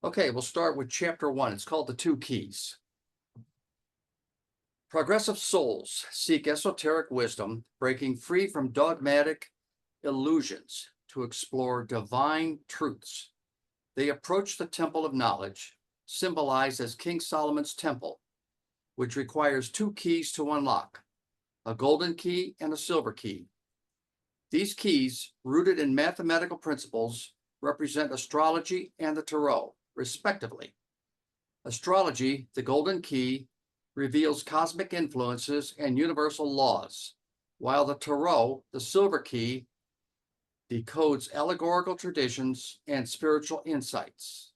Okay, we'll start with chapter 1. It's called The Two Keys. Progressive souls seek esoteric wisdom, breaking free from dogmatic illusions to explore divine truths. They approach the temple of knowledge, symbolized as King Solomon's temple, which requires two keys to unlock, a golden key and a silver key. These keys, rooted in mathematical principles, represent astrology and the tarot, respectively. Astrology, the golden key, reveals cosmic influences and universal laws, while the tarot, the silver key, decodes allegorical traditions and spiritual insights.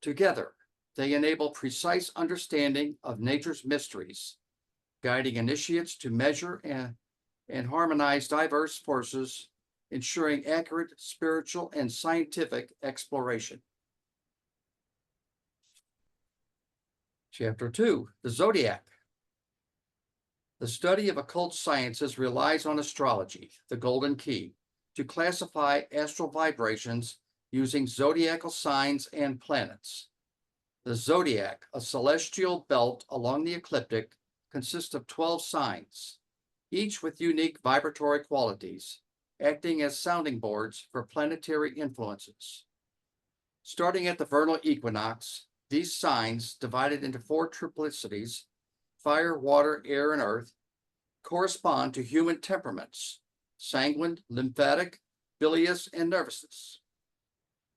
Together, they enable precise understanding of nature's mysteries, guiding initiates to measure and harmonize diverse forces, ensuring accurate spiritual and scientific exploration. Chapter 2, the Zodiac. The study of occult sciences relies on astrology, the golden key, to classify astral vibrations using zodiacal signs and planets. The zodiac, a celestial belt along the ecliptic, consists of 12 signs, each with unique vibratory qualities, acting as sounding boards for planetary influences. Starting at the vernal equinox, these signs, divided into 4 triplicities, fire, water, air, and earth, correspond to human temperaments, sanguine, lymphatic, bilious, and nervousness.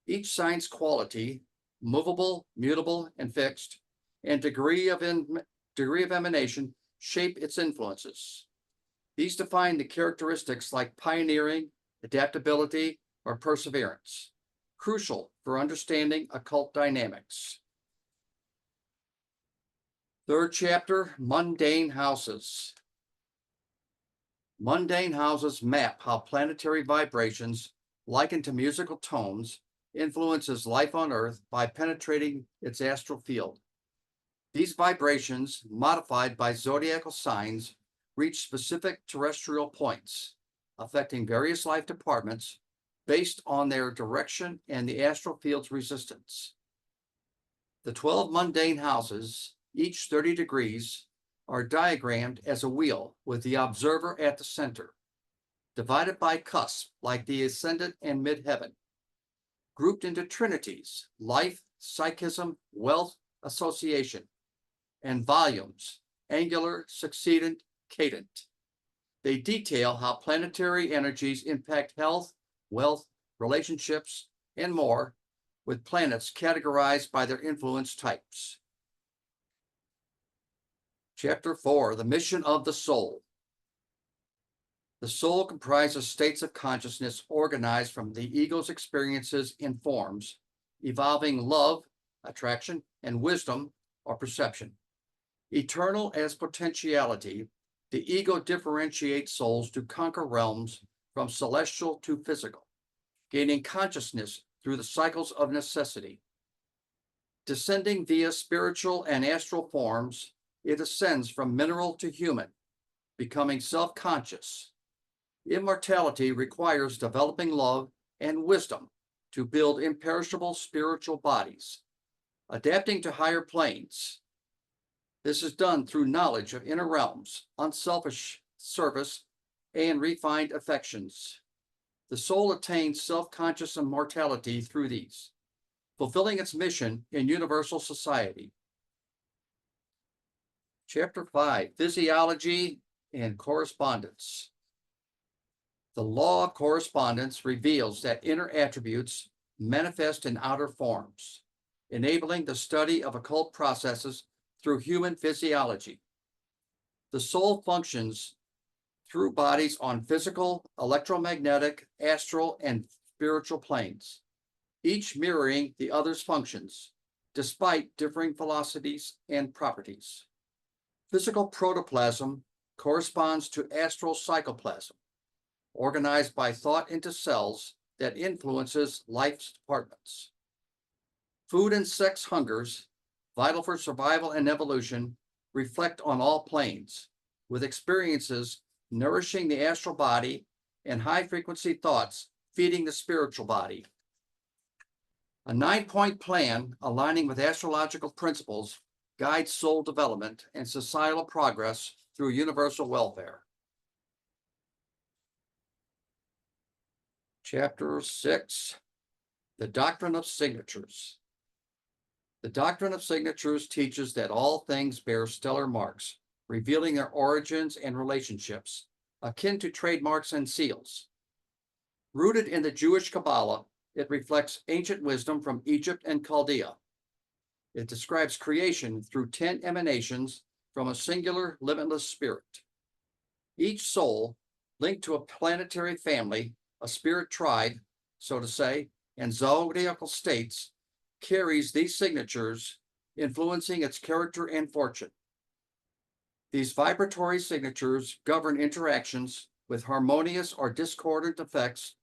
Each sign's quality, movable, mutable, and fixed, and degree of emanation shape its influences. These define the characteristics like pioneering, adaptability, or perseverance, crucial for understanding occult dynamics. Third chapter, mundane houses. Mundane houses map how planetary vibrations, likened to musical tones, influences life on Earth by penetrating its astral field. These vibrations, modified by zodiacal signs, reach specific terrestrial points, affecting various life departments based on their direction and the astral field's resistance. The 12 mundane houses, each 30 degrees, are diagrammed as a wheel with the observer at the center, divided by cusps like the ascendant and midheaven, grouped into trinities, life, psychism, wealth, association, and volumes, angular, succedent, cadent. They detail how planetary energies impact health, wealth, relationships, and more, with planets categorized by their influence types. Chapter 4, the mission of the soul. The soul comprises states of consciousness organized from the ego's experiences in forms, evolving love, attraction, and wisdom or perception. Eternal as potentiality, the ego differentiates souls to conquer realms from celestial to physical, gaining consciousness through the cycles of necessity. Descending via spiritual and astral forms, it ascends from mineral to human, becoming self-conscious. Immortality requires developing love and wisdom to build imperishable spiritual bodies, adapting to higher planes. This is done through knowledge of inner realms, unselfish service, and refined affections. The soul attains self-conscious immortality through these, fulfilling its mission in universal society. Chapter 5, Physiology and Correspondence. The law of correspondence reveals that inner attributes manifest in outer forms, enabling the study of occult processes through human physiology. The soul functions through bodies on physical, electromagnetic, astral, and spiritual planes, each mirroring the other's functions, despite differing velocities and properties. Physical protoplasm corresponds to astral psychoplasm, organized by thought into cells that influences life's departments. Food and sex hungers, vital for survival and evolution, reflect on all planes, with experiences nourishing the astral body and high-frequency thoughts feeding the spiritual body. A 9-point plan aligning with astrological principles guides soul development and societal progress through universal welfare. Chapter 6, the Doctrine of Signatures. The Doctrine of Signatures teaches that all things bear stellar marks, revealing their origins and relationships, akin to trademarks and seals. Rooted in the Jewish Kabbalah, it reflects ancient wisdom from Egypt and Chaldea. It describes creation through 10 emanations from a singular, limitless spirit. Each soul, linked to a planetary family, a spirit tribe, so to say, and zodiacal states, carries these signatures, influencing its character and fortune. These vibratory signatures govern interactions with harmonious or discordant effects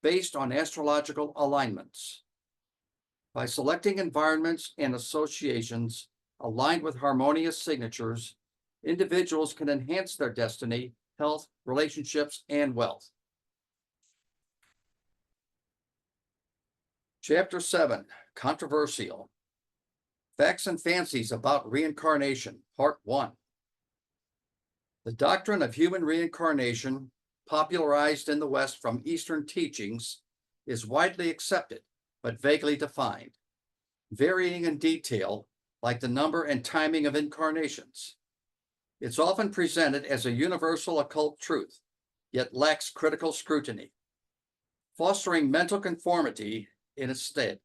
based on astrological alignments. By selecting environments and associations aligned with harmonious signatures, individuals can enhance their destiny, health, relationships, and wealth. Chapter 7, Controversial. Facts and Fancies about Reincarnation, Part 1. The doctrine of human reincarnation, popularized in the West from Eastern teachings, is widely accepted, but vaguely defined, varying in detail, like the number and timing of incarnations. It's often presented as a universal occult truth, yet lacks critical scrutiny, fostering mental conformity in its stead.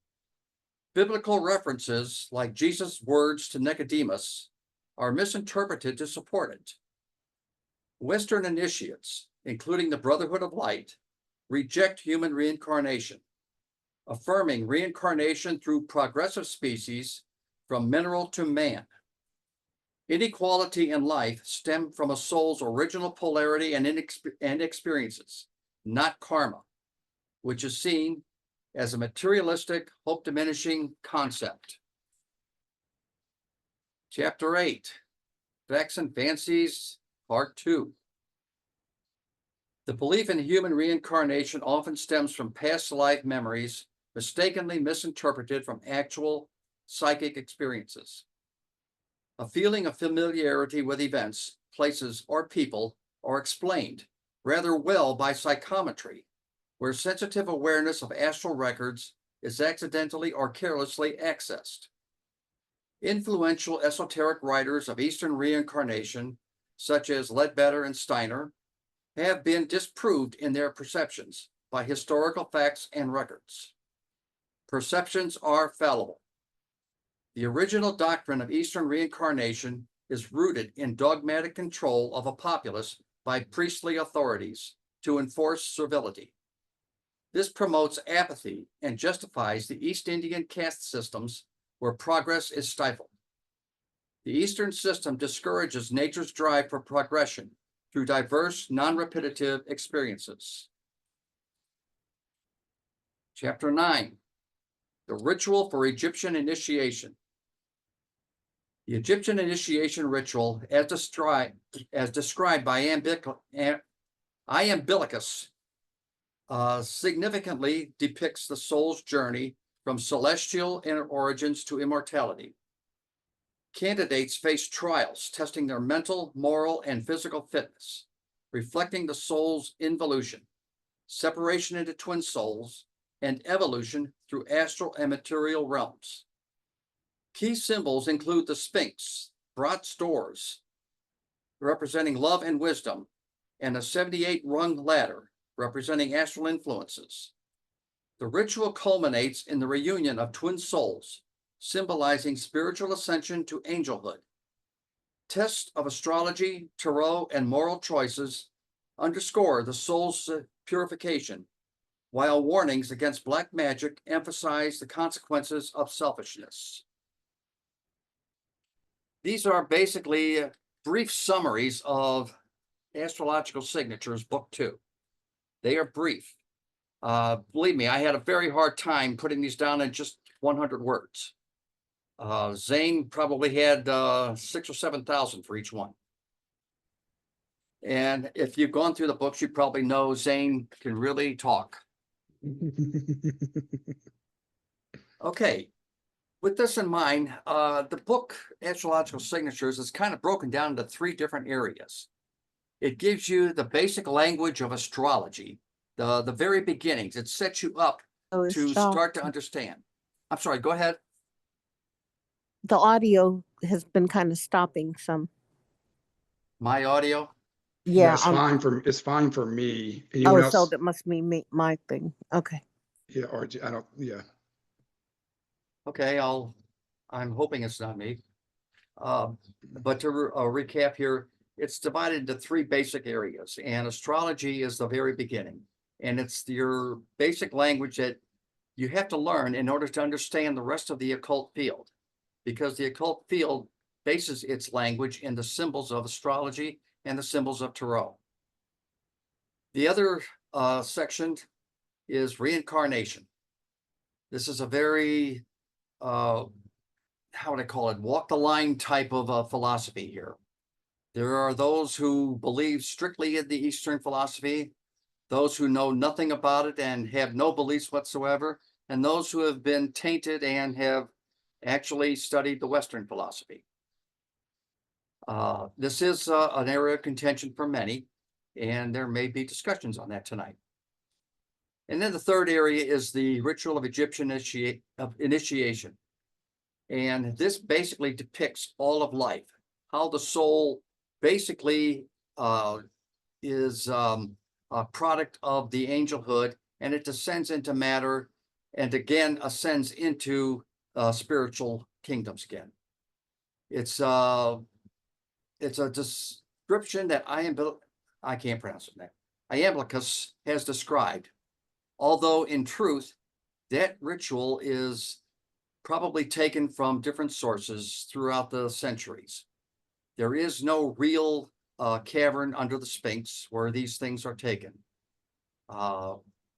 Biblical references, like Jesus' words to Nicodemus, are misinterpreted to support it. Western initiates, including the Brotherhood of Light, reject human reincarnation, affirming reincarnation through progressive species from mineral to man. Inequality in life stem from a soul's original polarity and experiences, not karma, which is seen as a materialistic, hope-diminishing concept. Chapter 8, Facts and Fancies, Part 2. The belief in human reincarnation often stems from past life memories mistakenly misinterpreted from actual psychic experiences. A feeling of familiarity with events, places, or people are explained rather well by psychometry, where sensitive awareness of astral records is accidentally or carelessly accessed. Influential esoteric writers of Eastern reincarnation, such as Ledbetter and Steiner, have been disproved in their perceptions by historical facts and records. Perceptions are fallible. The original doctrine of Eastern reincarnation is rooted in dogmatic control of a populace by priestly authorities to enforce servility. This promotes apathy and justifies the East Indian caste systems where progress is stifled. The Eastern system discourages nature's drive for progression through diverse, non-repetitive experiences. Chapter 9, the Ritual for Egyptian Initiation. The Egyptian initiation ritual, as described by Iamblichus, significantly depicts the soul's journey from celestial origins to immortality. Candidates face trials testing their mental, moral, and physical fitness, reflecting the soul's involution, separation into twin souls, and evolution through astral and material realms. Key symbols include the Sphinx, bronze doors, representing love and wisdom, and a 78-rung ladder, representing astral influences. The ritual culminates in the reunion of twin souls, symbolizing spiritual ascension to angelhood. Tests of astrology, tarot, and moral choices underscore the soul's purification, while warnings against black magic emphasize the consequences of selfishness. These are basically brief summaries of Astrological Signatures, Book 2. They are brief. Believe me, I had a very hard time putting these down in just 100 words. Zane probably had 6,000 or 7,000 for each one. And if you've gone through the books, you probably know Zane can really talk. Okay, with this in mind, the book Astrological Signatures is kind of broken down into three different areas. It gives you the basic language of astrology, the very beginnings. It sets you up Oh, it's to soft. start to understand. I'm sorry, go ahead. The audio has been kind of stopping some. My audio. Yeah, Yeah, it's fine for me. Anyone oh, so else? that must be me, my thing. Okay. Yeah, RJ, I don't, yeah. Okay, I'm hoping it's not me. But to recap here, it's divided into three basic areas, and astrology is the very beginning. And it's your basic language that you have to learn in order to understand the rest of the occult field, because the occult field bases its language in the symbols of astrology and the symbols of tarot. The other section is reincarnation. This is a very, how would I call it, walk the line type of philosophy here. There are those who believe strictly in the Eastern philosophy, those who know nothing about it and have no beliefs whatsoever, and those who have been tainted and have actually studied the Western philosophy. This is an area of contention for many, and there may be discussions on that tonight. And then the third area is the ritual of Egyptian initiation. And this basically depicts all of life, how the soul basically is a product of the angelhood, and it descends into matter and again ascends into spiritual kingdoms again. It's a description that I can't pronounce it. Iamblichus has described, although in truth, that ritual is probably taken from different sources throughout the centuries. There is no real cavern under the Sphinx where these things are taken.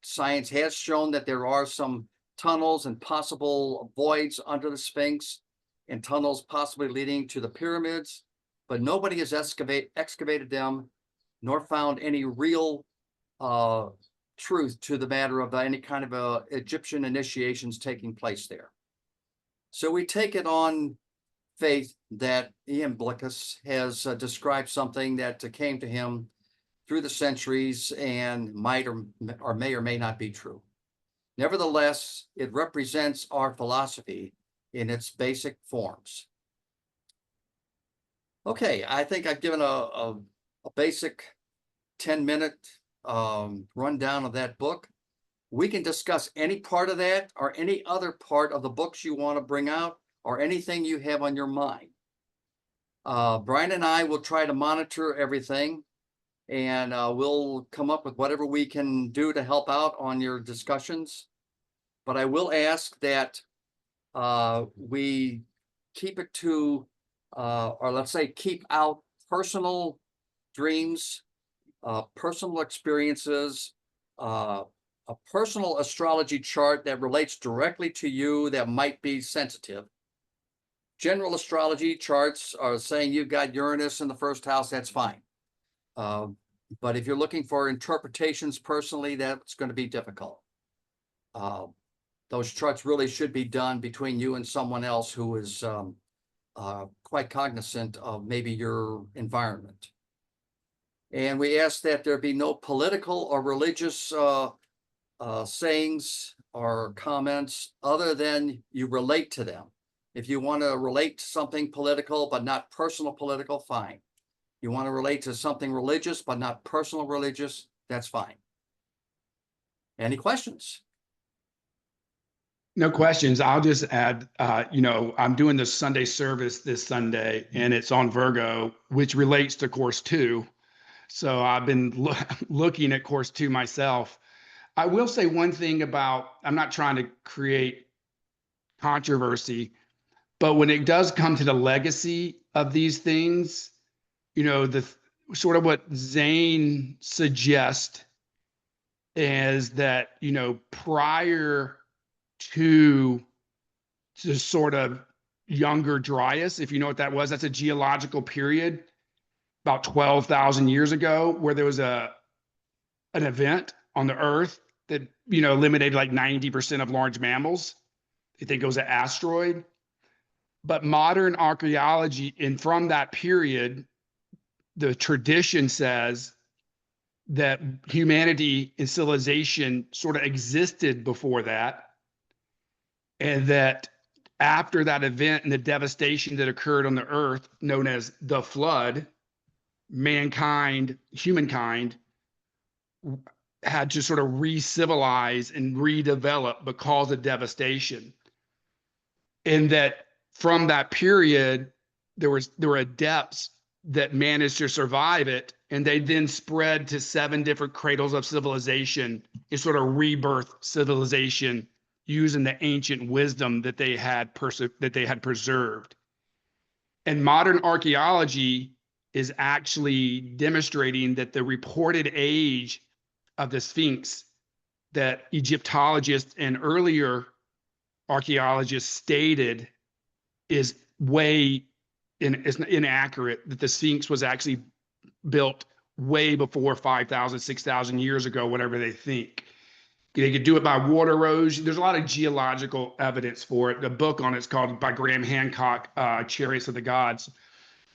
Science has shown that there are some tunnels and possible voids under the Sphinx and tunnels possibly leading to the pyramids, but nobody has excavated them nor found any real truth to the matter of any kind of Egyptian initiations taking place there. So we take it on faith that Iamblichus has described something that came to him through the centuries and might or may or may not be true. Nevertheless, it represents our philosophy in its basic forms. Okay, I think I've given a basic 10-minute rundown of that book. We can discuss any part of that or any other part of the books you want to bring out or anything you have on your mind. Brian and I will try to monitor everything, and we'll come up with whatever we can do to help out on your discussions. But I will ask that we keep it to, or let's say keep out personal dreams, personal experiences, a personal astrology chart that relates directly to you that might be sensitive. General astrology charts are saying you've got Uranus in the first house, that's fine. But if you're looking for interpretations personally, that's going to be difficult. Those charts really should be done between you and someone else who is quite cognizant of maybe your environment. And we ask that there be no political or religious sayings or comments other than you relate to them. If you want to relate to something political but not personal political, fine. You want to relate to something religious but not personal religious, that's fine. Any questions? No questions. I'll just add, I'm doing the Sunday service this Sunday, and it's on Virgo, which relates to course 2. So I've been looking at course 2 myself. I will say one thing about, I'm not trying to create controversy, but when it does come to the legacy of these things, the sort of what Zane suggests is that, prior to the sort of younger Dryas, if you know what that was, that's a geological period about 12,000 years ago where there was an event on the earth that, eliminated like 90% of large mammals. you think it was an asteroid. But modern archaeology, and from that period, the tradition says that humanity and civilization sort of existed before that, and that after that event and the devastation that occurred on the earth, known as the flood, humankind, had to sort of re-civilize and redevelop because of devastation. And that from that period, there were adepts that managed to survive it, and they then spread to 7 different cradles of civilization and sort of rebirth civilization using the ancient wisdom that they had preserved. And modern archaeology is actually demonstrating that the reported age of the Sphinx that Egyptologists and earlier archaeologists stated is is inaccurate, that the Sphinx was actually built way before 5,000, 6,000 years ago, whatever they think. They could do it by water erosion. There's a lot of geological evidence for it. The book on it's called by Graham Hancock, Chariots of the Gods,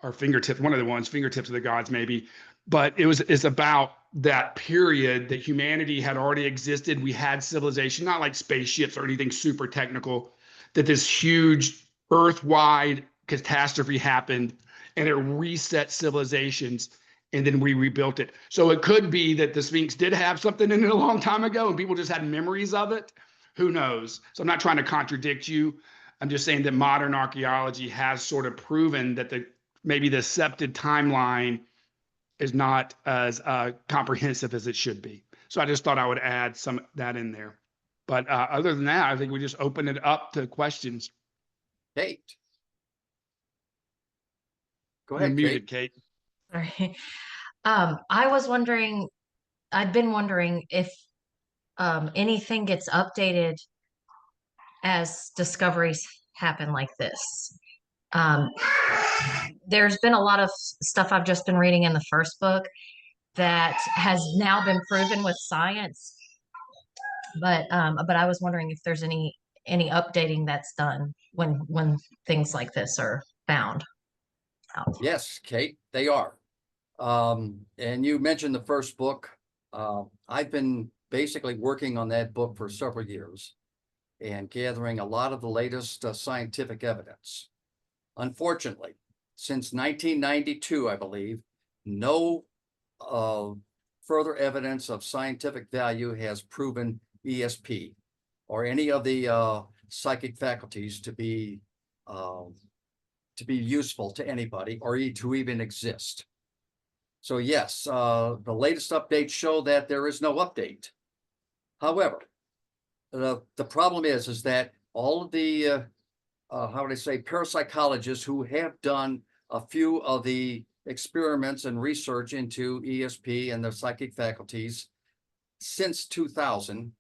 or Fingertips, one of the ones, Fingertips of the Gods, maybe. But it's about that period that humanity had already existed. We had civilization, not like spaceships or anything super technical, that this huge earth-wide catastrophe happened and it reset civilizations, and then we rebuilt it. So it could be that the Sphinx did have something in it a long time ago and people just had memories of it. Who knows? So I'm not trying to contradict you. I'm just saying that modern archaeology has sort of proven that maybe the accepted timeline is not as comprehensive as it should be. So I just thought I would add some of that in there. But other than that, I think we just open it up to questions. Kate. Go You're ahead, muted, Kate. Kate. Sorry. I've been wondering if anything gets updated as discoveries happen like this. There's been a lot of stuff I've just been reading in the first book that has now been proven with science. But I was wondering if there's any updating that's done when things like this are found out. Yes, Kate, they are. And you mentioned the first book. I've been basically working on that book for several years and gathering a lot of the latest scientific evidence. Unfortunately, since 1992, I believe, no further evidence of scientific value has proven ESP or any of the psychic faculties to be useful to anybody or to even exist. So yes, the latest updates show that there is no update. However, the problem is that all of the how would I say, parapsychologists who have done a few of the experiments and research into ESP and the psychic faculties since 2000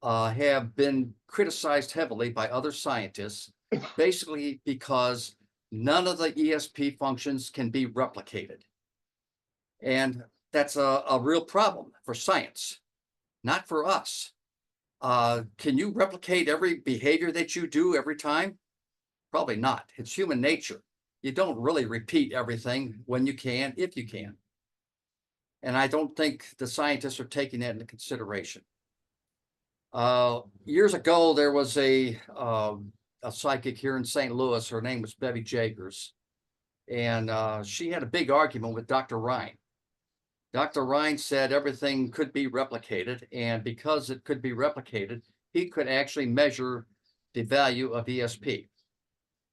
have been criticized heavily by other scientists, basically because none of the ESP functions can be replicated. And that's a real problem for science, not for us. Can you replicate every behavior that you do every time? Probably not. It's human nature. You don't really repeat everything when you can, if you can. And I don't think the scientists are taking that into consideration. Years ago, there was a psychic here in St. Louis. Her name was Bevy Jagers. And she had a big argument with Dr. Rhine. Dr. Rhine said everything could be replicated. And because it could be replicated, he could actually measure the value of ESP.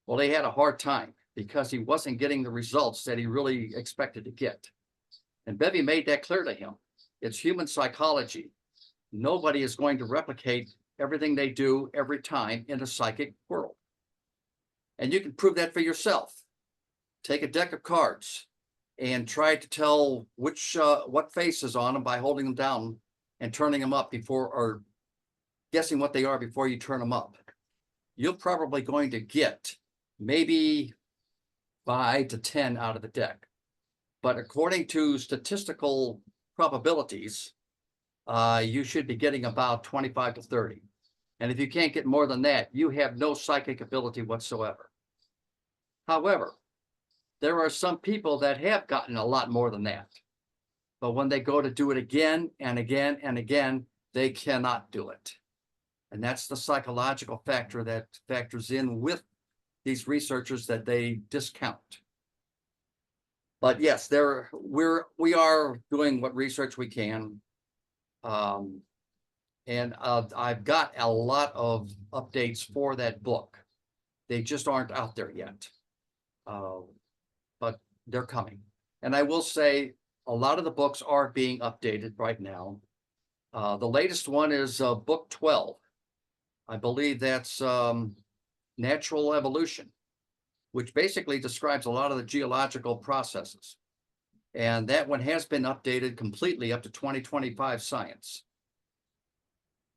Well, they had a hard time because he wasn't getting the results that he really expected to get. And Bevy made that clear to him. It's human psychology. Nobody is going to replicate everything they do every time in a psychic world. And you can prove that for yourself. Take a deck of cards and try to tell what face is on them by holding them down and turning them up before, or guessing what they are before you turn them up. You're probably going to get maybe 5 to 10 out of the deck. But according to statistical probabilities, you should be getting about 25 to 30. And if you can't get more than that, you have no psychic ability whatsoever. However, there are some people that have gotten a lot more than that. But when they go to do it again and again and again, they cannot do it. And that's the psychological factor that factors in with these researchers that they discount. But yes, we are doing what research we can. And I've got a lot of updates for that book. They just aren't out there yet. But they're coming. And I will say a lot of the books are being updated right now. The latest one is book 12. I believe that's Natural Evolution, which basically describes a lot of the geological processes. And that one has been updated completely up to 2025 science.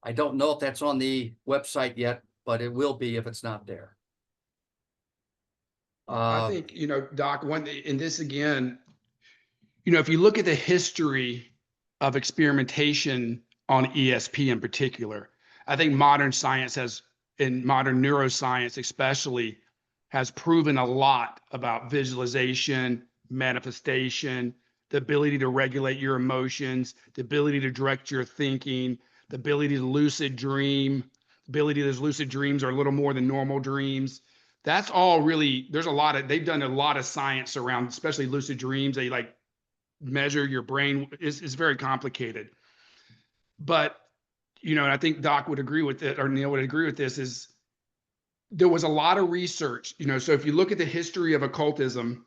I don't know if that's on the website yet, but it will be if it's not there. I think, you know, Doc, and this again, you know, if you look at the history of experimentation on ESP in particular, I think modern science has, in modern neuroscience especially, has proven a lot about visualization, manifestation, the ability to regulate your emotions, the ability to direct your thinking, the ability to lucid dream, ability those lucid dreams are a little more than normal dreams. That's all really, there's a lot of, they've done a lot of science around, especially lucid dreams. They like measure your brain. It's very complicated. But, you know, and I think Doc would agree with it, or Neil would agree with this, is there was a lot of research, you know, so if you look at the history of occultism,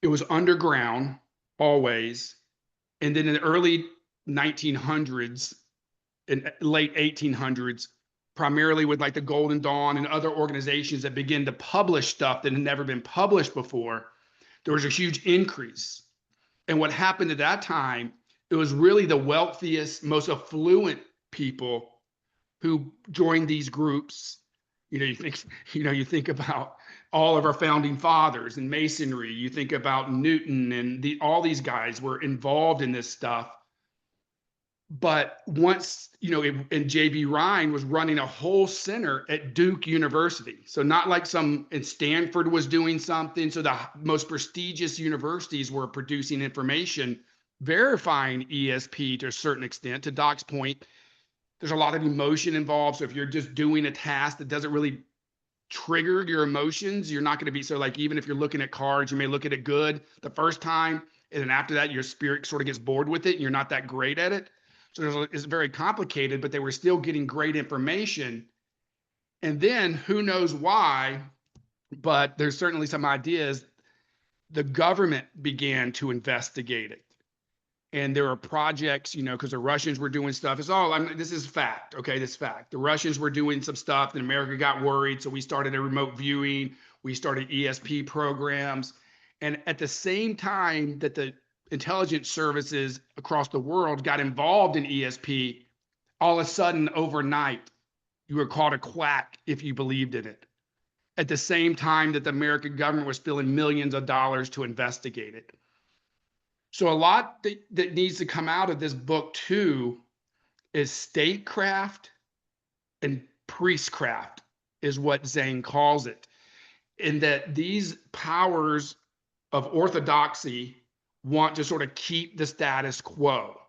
it was underground always. And then in the early 1900s and late 1800s, primarily with like the Golden Dawn and other organizations that began to publish stuff that had never been published before, there was a huge increase. And what happened at that time, it was really the wealthiest, most affluent people who joined these groups. You think about all of our founding fathers and Masonry. You think about Newton and all these guys were involved in this stuff. But once, you know, and J.B. Rhine was running a whole center at Duke University. So not like and Stanford was doing something. So the most prestigious universities were producing information, verifying ESP to a certain extent. To Doc's point, there's a lot of emotion involved. So if you're just doing a task that doesn't really trigger your emotions, you're not going to be, so like, even if you're looking at cards, you may look at it good the first time, and then after that, your spirit sort of gets bored with it and you're not that great at it. So it's very complicated, but they were still getting great information. And then who knows why, but there's certainly some ideas. The government began to investigate it. And there are projects, you know, because the Russians were doing stuff. It's all, this is fact, okay, this is fact. The Russians were doing some stuff, and America got worried, so we started a remote viewing. We started ESP programs. And at the same time that the intelligence services across the world got involved in ESP, all of a sudden, overnight, you were called a quack if you believed in it. At the same time that the American government was spending millions of dollars to investigate it. So a lot that needs to come out of this book too is statecraft and priestcraft is what Zane calls it. In that these powers of orthodoxy want to sort of keep the status quo.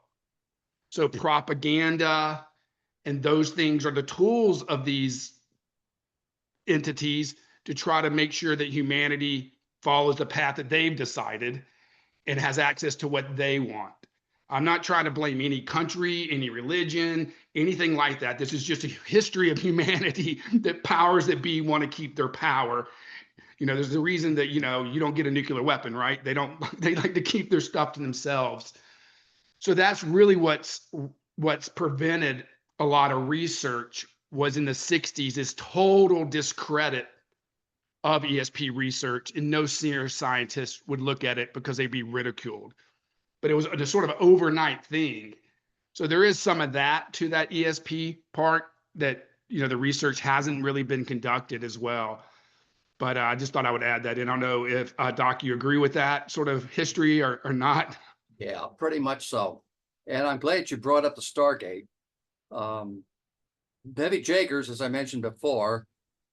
So propaganda and those things are the tools of these entities to try to make sure that humanity follows the path that they've decided and has access to what they want. I'm not trying to blame any country, any religion, anything like that. This is just a history of humanity that powers that be want to keep their power. You know, there's a reason that, you know, you don't get a nuclear weapon, right? They like to keep their stuff to themselves. So that's really what's prevented a lot of research was in the 60s is total discredit of ESP research, and no senior scientist would look at it because they'd be ridiculed. But it was a sort of overnight thing. So there is some of that to that ESP part that, you know, the research hasn't really been conducted as well. But I just thought I would add that in. I don't know if, Doc, you agree with that sort of history or not? Yeah, pretty much so. And I'm glad you brought up the Stargate. Bevy Jagers, as I mentioned before,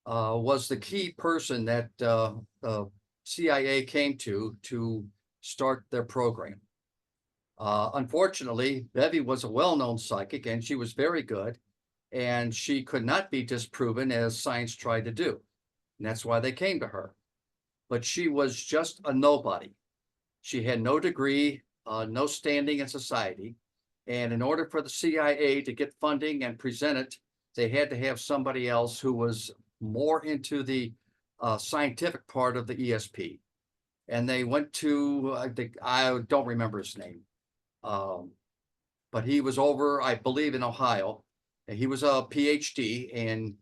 was the key person that the CIA came to start their program. Unfortunately, Bevy was a well-known psychic and she was very good, and she could not be disproven as science tried to do. And that's why they came to her. But she was just a nobody. She had no degree, no standing in society. And in order for the CIA to get funding and present it, they had to have somebody else who was more into the scientific part of the ESP. And they went to, I don't remember his name, but he was over, I believe, in Ohio. And he was a PhD, and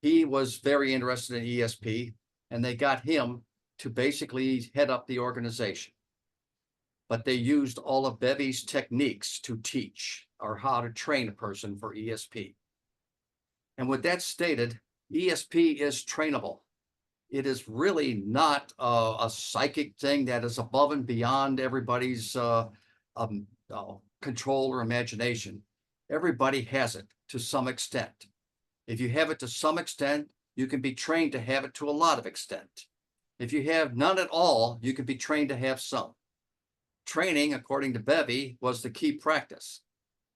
he was very interested in ESP, and they got him to basically head up the organization. But they used all of Bevy's techniques to teach or how to train a person for ESP. And with that stated, ESP is trainable. It is really not a psychic thing that is above and beyond everybody's control or imagination. Everybody has it to some extent. If you have it to some extent, you can be trained to have it to a lot of extent. If you have none at all, you can be trained to have some. Training, according to Bevy, was the key practice.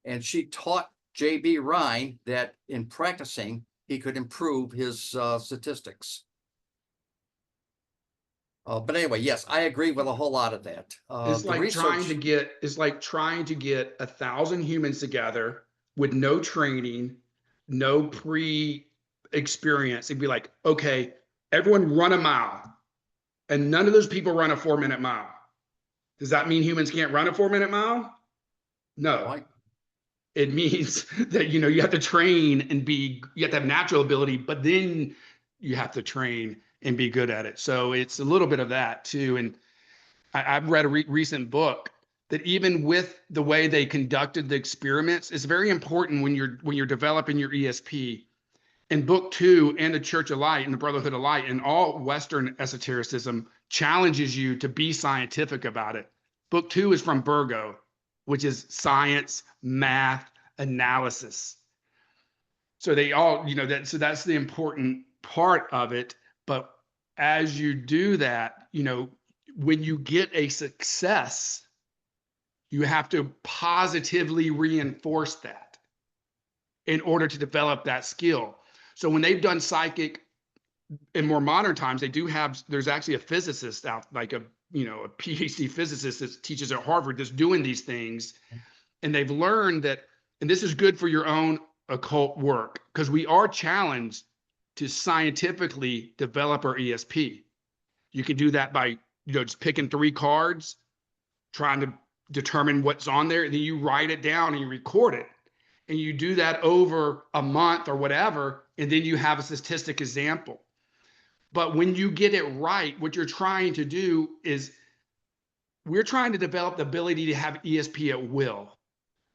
And she taught J.B. Rhine that in practicing, he could improve his statistics. But anyway, yes, I agree with a whole lot of that. It's The like research, trying to get 1,000 humans together with no training, no pre-experience, and be like, okay, everyone run a mile, and none of those people run a 4-minute mile. Does that mean humans can't run a 4-minute mile? No. right? It means that you have to train and you have to have natural ability, but then you have to train and be good at it. So it's a little bit of that too. And I've read a recent book that even with the way they conducted the experiments, it's very important when you're developing your ESP. In book 2 and the Church of Light and the Brotherhood of Light and all Western esotericism challenges you to be scientific about it. Book 2 is from Virgo, which is science, math, analysis. So they all, so that's the important part of it. But as you do that, when you get a success, you have to positively reinforce that in order to develop that skill. So when they've done psychic in more modern times, there's actually a physicist out, like a PhD physicist that teaches at Harvard that's doing these things. And they've learned that, and this is good for your own occult work, because we are challenged to scientifically develop our ESP. You can do that by, just picking 3 cards, trying to determine what's on there, and then you write it down and you record it. And you do that over a month or whatever, and then you have a statistic example. But when you get it right, what you're trying to do is we're trying to develop the ability to have ESP at will,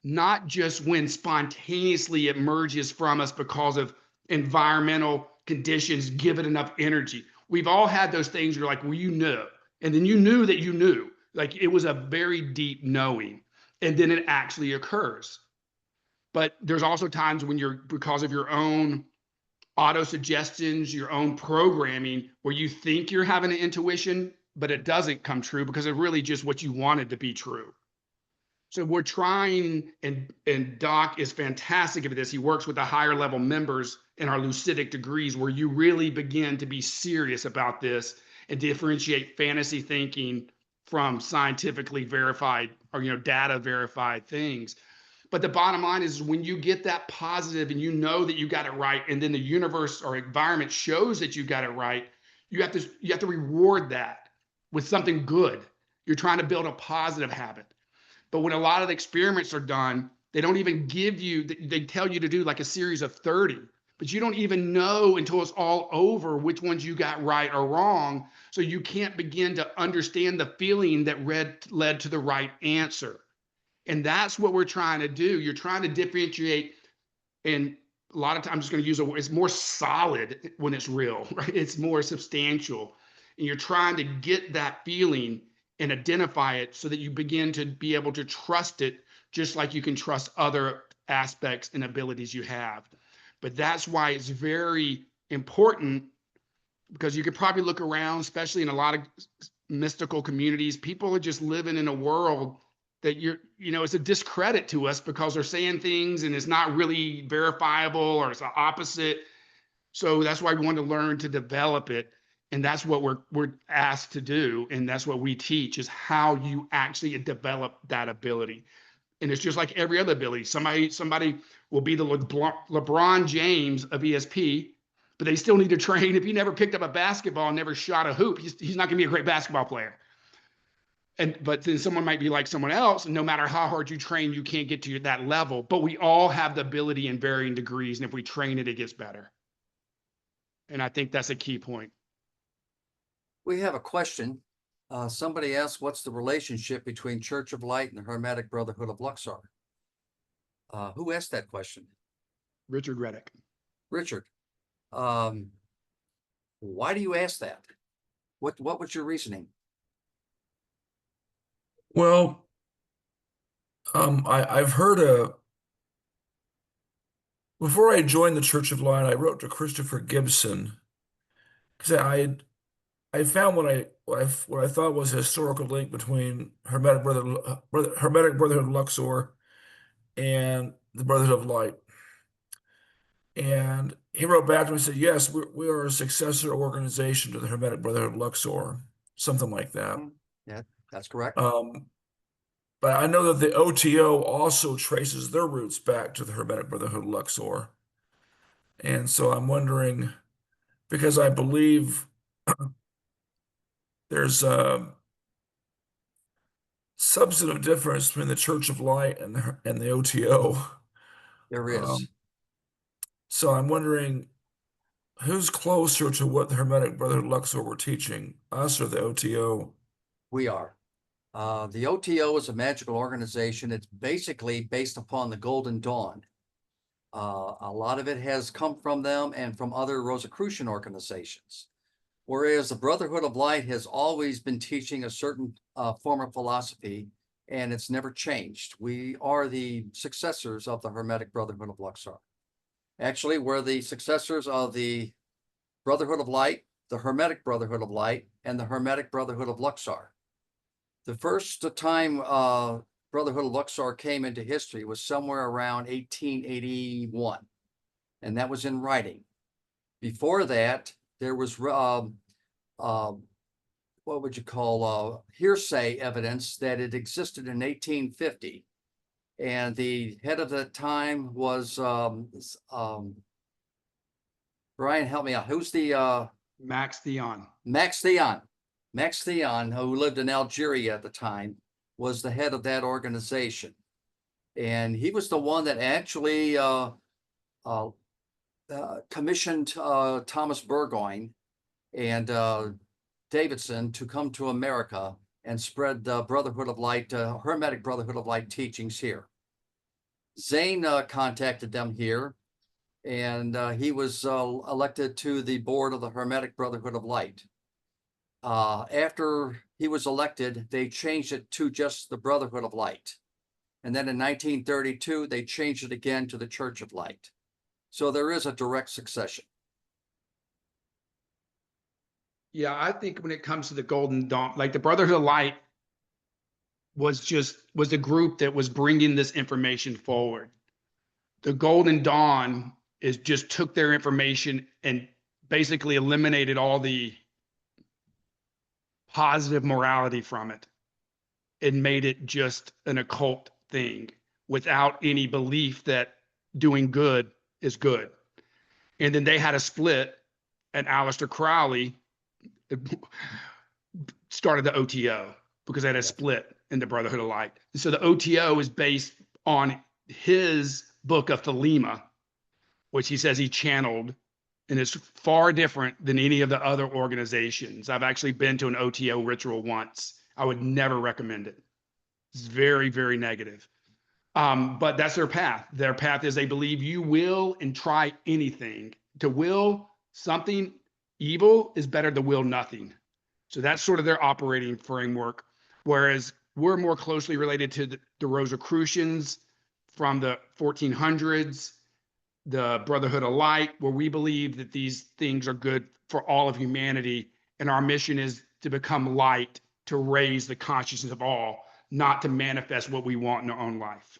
not just when spontaneously it emerges from us because of environmental conditions give it enough energy. We've all had those things where you're like, well, and then you knew that you knew. Like it was a very deep knowing, and then it actually occurs. But there's also times when because of your own auto-suggestions, your own programming, where you think you're having an intuition, but it doesn't come true because it's really just what you wanted to be true. So we're trying, and Doc is fantastic at this. He works with the higher level members in our Lucidic degrees, where you really begin to be serious about this and differentiate fantasy thinking from scientifically verified or data verified things. But the bottom line is when you get that positive and you know that you got it right, and then the universe or environment shows that you got it right, you have to reward that with something good. You're trying to build a positive habit. But when a lot of the experiments are done, they don't even give you, they tell you to do like a series of 30, but you don't even know until it's all over which ones you got right or wrong. So you can't begin to understand the feeling that led to the right answer. And that's what we're trying to do. You're trying to differentiate, and a lot of times I'm just going to use a word, it's more solid when it's real, right? It's more substantial. And you're trying to get that feeling and identify it so that you begin to be able to trust it, just like you can trust other aspects and abilities you have. But that's why it's very important, because you could probably look around, especially in a lot of mystical communities, people are just living in a world that it's a discredit to us because they're saying things and it's not really verifiable, or it's the opposite. So that's why we want to learn to develop it. And that's what we're asked to do. And that's what we teach, is how you actually develop that ability. And it's just like every other ability. Somebody will be the LeBron James of ESP, but they still need to train. If he never picked up a basketball and never shot a hoop, he's not going to be a great basketball player. But then someone might be like someone else, and no matter how hard you train, you can't get to that level. But we all have the ability in varying degrees, and if we train it, it gets better. And I think that's a key point. We have a question. Somebody asked, what's the relationship between Church of Light and the Hermetic Brotherhood of Luxor? Who asked that question? Richard Reddick. Richard. Why do you ask that? What was your reasoning? Well, I've heard before I joined the Church of Light, I wrote to Christopher Gibson because I found what I thought was a historical link between Hermetic Brotherhood of Luxor and the Brotherhood of Light. And he wrote back to me and said, yes, we are a successor organization to the Hermetic Brotherhood of Luxor, something like that. Yeah, that's correct. But I know that the OTO also traces their roots back to the Hermetic Brotherhood of Luxor. And so I'm wondering, because I believe there's a substantive difference between the Church of Light and the OTO. There is. So I'm wondering, who's closer to what the Hermetic Brotherhood of Luxor were teaching, us or the OTO? We are. The OTO is a magical organization. It's basically based upon the Golden Dawn. A lot of it has come from them and from other Rosicrucian organizations. Whereas the Brotherhood of Light has always been teaching a certain form of philosophy, and it's never changed. We are the successors of the Hermetic Brotherhood of Luxor. Actually, we're the successors of the Brotherhood of Light, the Hermetic Brotherhood of Light, and the Hermetic Brotherhood of Luxor. The first time Brotherhood of Luxor came into history was somewhere around 1881, and that was in writing. Before that, there was what would you call hearsay evidence that it existed in 1850, and the head of the time was Brian, help me out. Who's the Max Theon. Max Theon. Max Theon, who lived in Algeria at the time, was the head of that organization. And he was the one that actually commissioned Thomas Burgoyne and Davidson to come to America and spread the Brotherhood of Light, Hermetic Brotherhood of Light teachings here. Zane contacted them here, and he was elected to the board of the Hermetic Brotherhood of Light. After he was elected, they changed it to just the Brotherhood of Light. And then in 1932, they changed it again to the Church of Light. So there is a direct succession. Yeah, I think when it comes to the Golden Dawn, like the Brotherhood of Light was a group that was bringing this information forward. The Golden Dawn just took their information and basically eliminated all the positive morality from it and made it just an occult thing without any belief that doing good is good. And then they had a split, and Aleister Crowley started the OTO because they had a split in the Brotherhood of Light. So the OTO is based on his book of Thelema, which he says he channeled, and it's far different than any of the other organizations. I've actually been to an OTO ritual once. I would never recommend it. It's very, very negative. But that's their path. Their path is they believe you will and try anything. To will something evil is better to will nothing. So that's sort of their operating framework. Whereas we're more closely related to the Rosicrucians from the 1400s. the Brotherhood of Light, where we believe that these things are good for all of humanity. And our mission is to become light, to raise the consciousness of all, not to manifest what we want in our own life.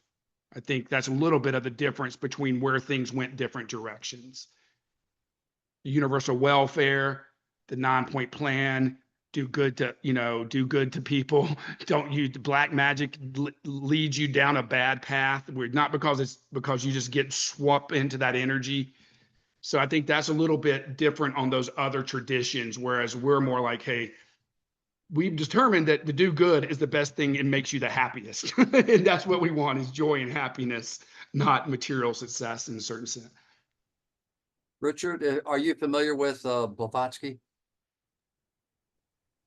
I think that's a little bit of the difference between where things went different directions. The universal welfare, the 9-point plan, do good to people. Don't use the black magic leads you down a bad path. We're not because you just get swept into that energy. So I think that's a little bit different on those other traditions, whereas we're more like, hey, we've determined that to do good is the best thing and makes you the happiest. And that's what we want, is joy and happiness, not material success in a certain sense. Richard, are you familiar with Blavatsky?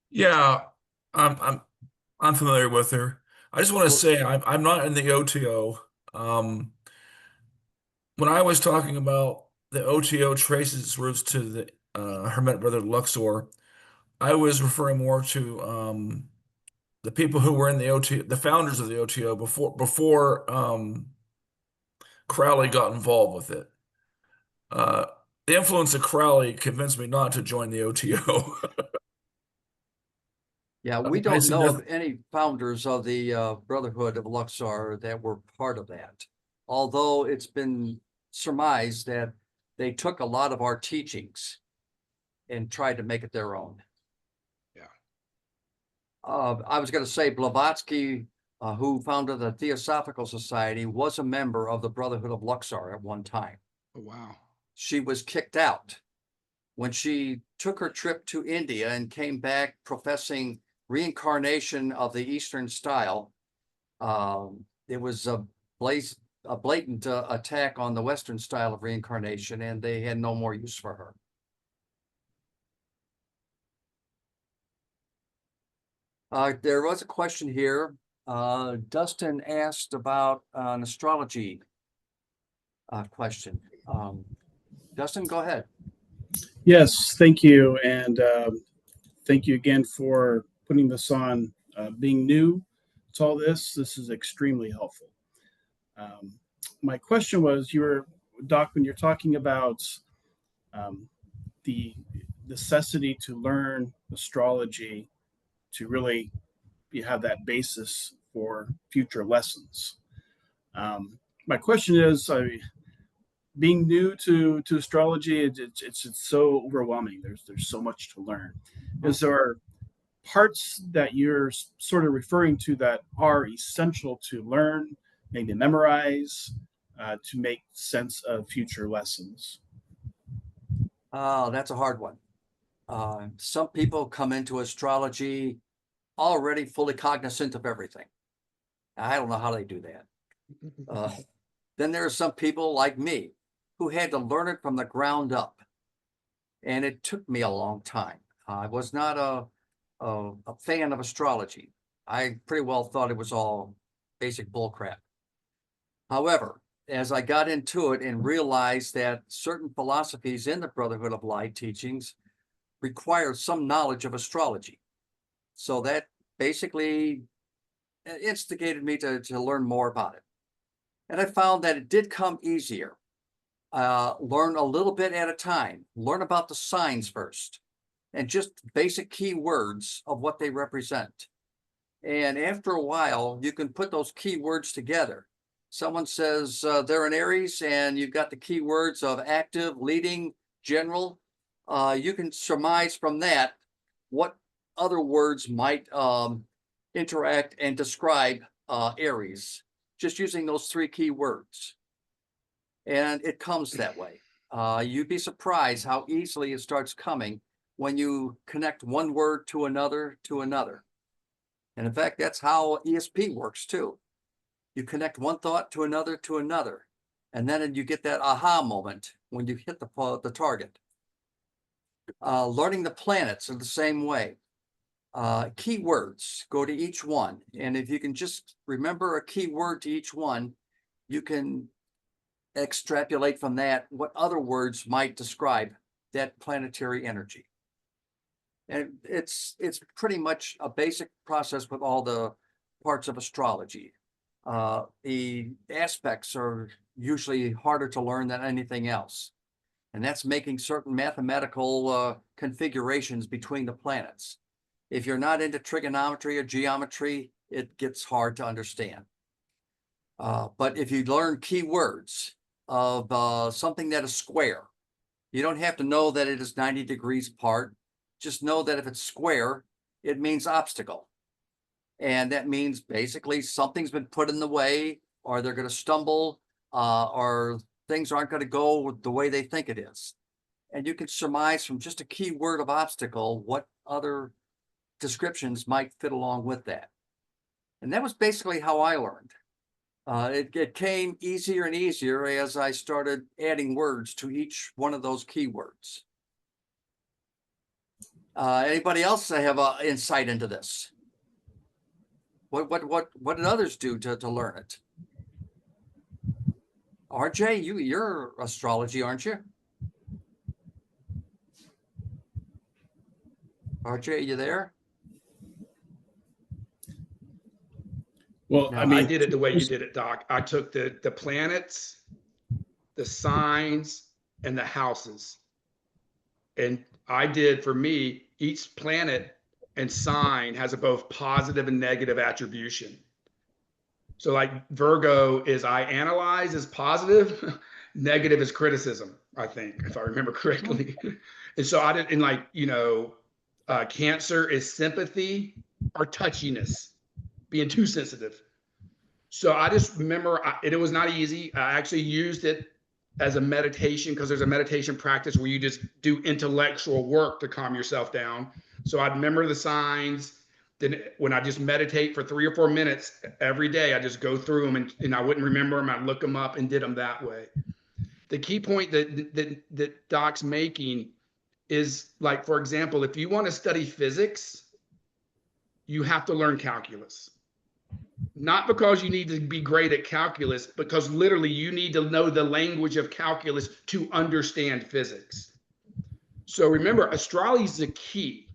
Yeah, I'm familiar with her. I just want to say I'm not in the OTO. When I was talking about the OTO traces its roots to the Hermetic Brother Luxor, I was referring more to the people who were in the OTO, the founders of the OTO before Crowley got involved with it. The influence of Crowley convinced me not to join the OTO. Yeah, we I don't see know of nothing. any founders of the Brotherhood of Luxor that were part of that. Although it's been surmised that they took a lot of our teachings and tried to make it their own. Yeah. I was going to say Blavatsky, who founded the Theosophical Society, was a member of the Brotherhood of Luxor at one time. Oh, wow. She was kicked out when she took her trip to India and came back professing reincarnation of the Eastern style. It was a blatant attack on the Western style of reincarnation, and they had no more use for her. There was a question here. Dustin asked about an astrology question. Dustin, go ahead. Yes, thank you. And thank you again for putting this on. Being new to all this is extremely helpful. My question was, Doc, when you're talking about the necessity to learn astrology to really have that basis for future lessons. My question is, being new to astrology, it's so overwhelming. There's so much to learn. Is there parts that you're sort of referring to that are essential to learn, maybe memorize, to make sense of future lessons? That's a hard one. Some people come into astrology already fully cognizant of everything. I don't know how they do that. Then there are some people like me who had to learn it from the ground up. And it took me a long time. I was not a fan of astrology. I pretty well thought it was all basic bullcrap. However, as I got into it and realized that certain philosophies in the Brotherhood of Light teachings require some knowledge of astrology. So that basically instigated me to learn more about it. And I found that it did come easier. Learn a little bit at a time. Learn about the signs first and just basic key words of what they represent. And after a while, you can put those key words together. Someone says they're an Aries and you've got the key words of active, leading, general. You can surmise from that what other words might interact and describe Aries, just using those 3 key words. And it comes that way. You'd be surprised how easily it starts coming when you connect one word to another to another. And in fact, that's how ESP works too. You connect one thought to another, and then you get that aha moment when you hit the target. Learning the planets are the same way. Key words go to each one. And if you can just remember a key word to each one, you can extrapolate from that what other words might describe that planetary energy. And it's pretty much a basic process with all the parts of astrology. The aspects are usually harder to learn than anything else. And that's making certain mathematical configurations between the planets. If you're not into trigonometry or geometry, it gets hard to understand. But if you learn keywords of something that is square, you don't have to know that it is 90 degrees apart. Just know that if it's square, it means obstacle. And that means basically something's been put in the way, or they're going to stumble, or things aren't going to go the way they think it is. And you can surmise from just a keyword of obstacle what other descriptions might fit along with that. And that was basically how I learned. It came easier and easier as I started adding words to each one of those keywords. Anybody else have insight into this? What did others do to learn it? RJ, you're astrology, aren't you? RJ, you there? Well, No, I I mean, did it the way you did it, Doc. I took the planets, the signs, and the houses. And I did, for me, each planet and sign has a both positive and negative attribution. So like Virgo is I analyze is positive, negative is criticism, I think, if I remember correctly. And so I did, and like, Cancer is sympathy or touchiness, being too sensitive. So I just remember, it was not easy. I actually used it as a meditation because there's a meditation practice where you just do intellectual work to calm yourself down. So I'd remember the signs. Then when I just meditate for 3 or 4 minutes every day, I just go through them and I wouldn't remember them. I'd look them up and did them that way. The key point that Doc's making is, like, for example, if you want to study physics, you have to learn calculus. Not because you need to be great at calculus, because literally you need to know the language of calculus to understand physics. So remember, astrology is the key.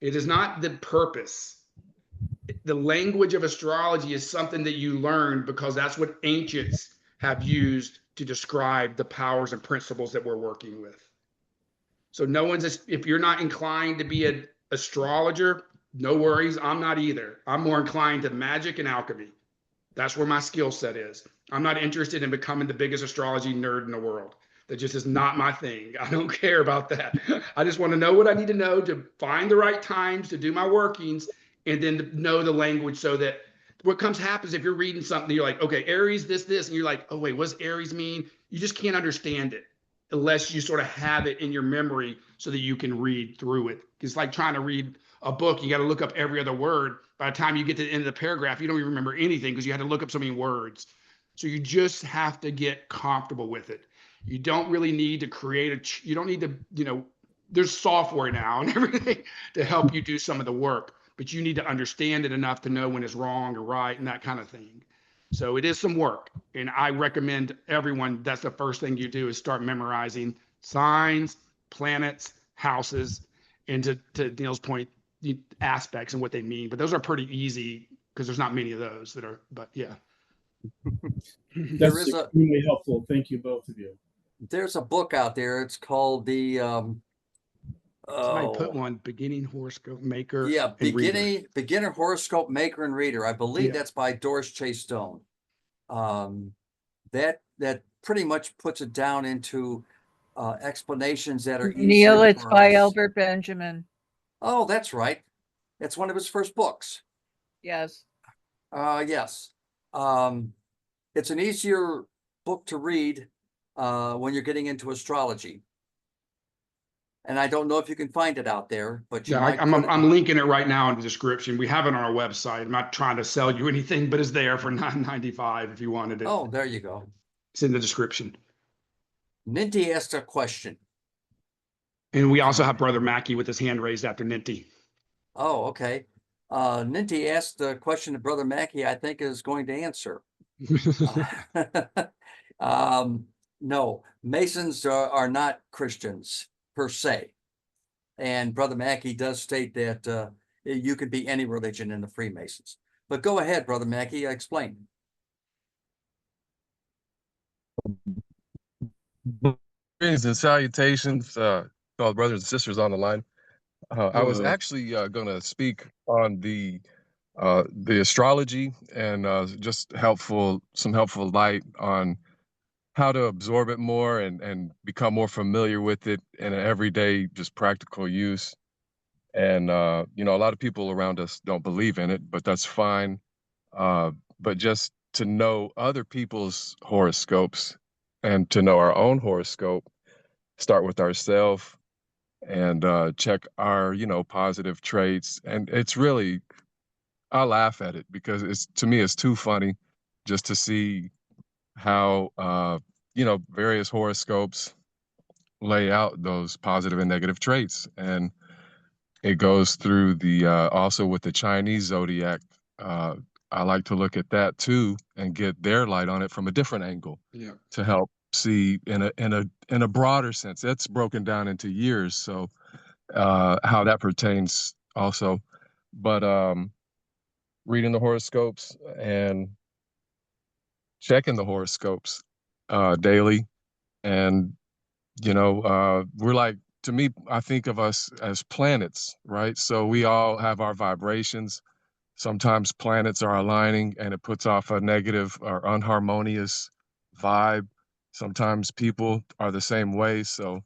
It is not the purpose. The language of astrology is something that you learn because that's what ancients have used to describe the powers and principles that we're working with. So no one's, if you're not inclined to be an astrologer, no worries. I'm not either. I'm more inclined to magic and alchemy. That's where my skill set is. I'm not interested in becoming the biggest astrology nerd in the world. That just is not my thing. I don't care about that. I just want to know what I need to know to find the right times to do my workings, and then to know the language so that what happens if you're reading something, you're like, okay, Aries, this, and you're like, oh wait, what's Aries mean? You just can't understand it unless you sort of have it in your memory so that you can read through it. It's like trying to read a book. You got to look up every other word. By the time you get to the end of the paragraph, you don't even remember anything because you had to look up so many words. So you just have to get comfortable with it. You don't really need to create you don't need to, there's software now and everything to help you do some of the work, but you need to understand it enough to know when it's wrong or right and that kind of thing. So it is some work, and I recommend everyone, that's the first thing you do is start memorizing signs, planets, houses, and to Neil's point, the aspects and what they mean. But those are pretty easy because there's not many of those that are, but yeah. that's extremely helpful. Thank you, both of you. There's a book out there. It's called the Somebody put one, beginning horoscope maker. Yeah, and reader. beginner horoscope maker and reader. I believe Yeah. that's by Doris Chase Stone. That pretty much puts it down into explanations that are Neil, easier it's for by us. Albert Benjamin. Oh, that's right. It's one of his first books. Yes. Yes. It's an easier book to read when you're getting into astrology. And I don't know if you can find it out there, but you Yeah, might I'm linking it right now in the description. We have it on our website. I'm not trying to sell you anything, but it's there for $9.95 if you wanted it. Oh, there you go. It's in the description. Ninty asked a question. And we also have Brother Mackey with his hand raised after Ninty. Oh, okay. Ninty asked the question that Brother Mackey, I think, is going to answer. No, Masons are not Christians per se. And Brother Mackey does state that you could be any religion in the Freemasons. But go ahead, Brother Mackey, explain. Greetings and salutations, fellow brothers and sisters on the line. I was Whoa. actually going to speak on the astrology and just some helpful light on how to absorb it more and become more familiar with it in an everyday, just practical use. And a lot of people around us don't believe in it, but that's fine. But just to know other people's horoscopes and to know our own horoscope, start with ourselves and check our positive traits. And it's really, I laugh at it because it's, to me, it's too funny just to see how various horoscopes lay out those positive and negative traits. And it goes through the also with the Chinese zodiac. uh, I like to look at that too and get their light on it from a different angle Yeah. to help see in a broader sense. That's broken down into years, so how that pertains also. But reading the horoscopes and checking the horoscopes daily, and we're like, to me, I think of us as planets, right? So we all have our vibrations. Sometimes planets are aligning and it puts off a negative or unharmonious vibe. Sometimes people are the same way. So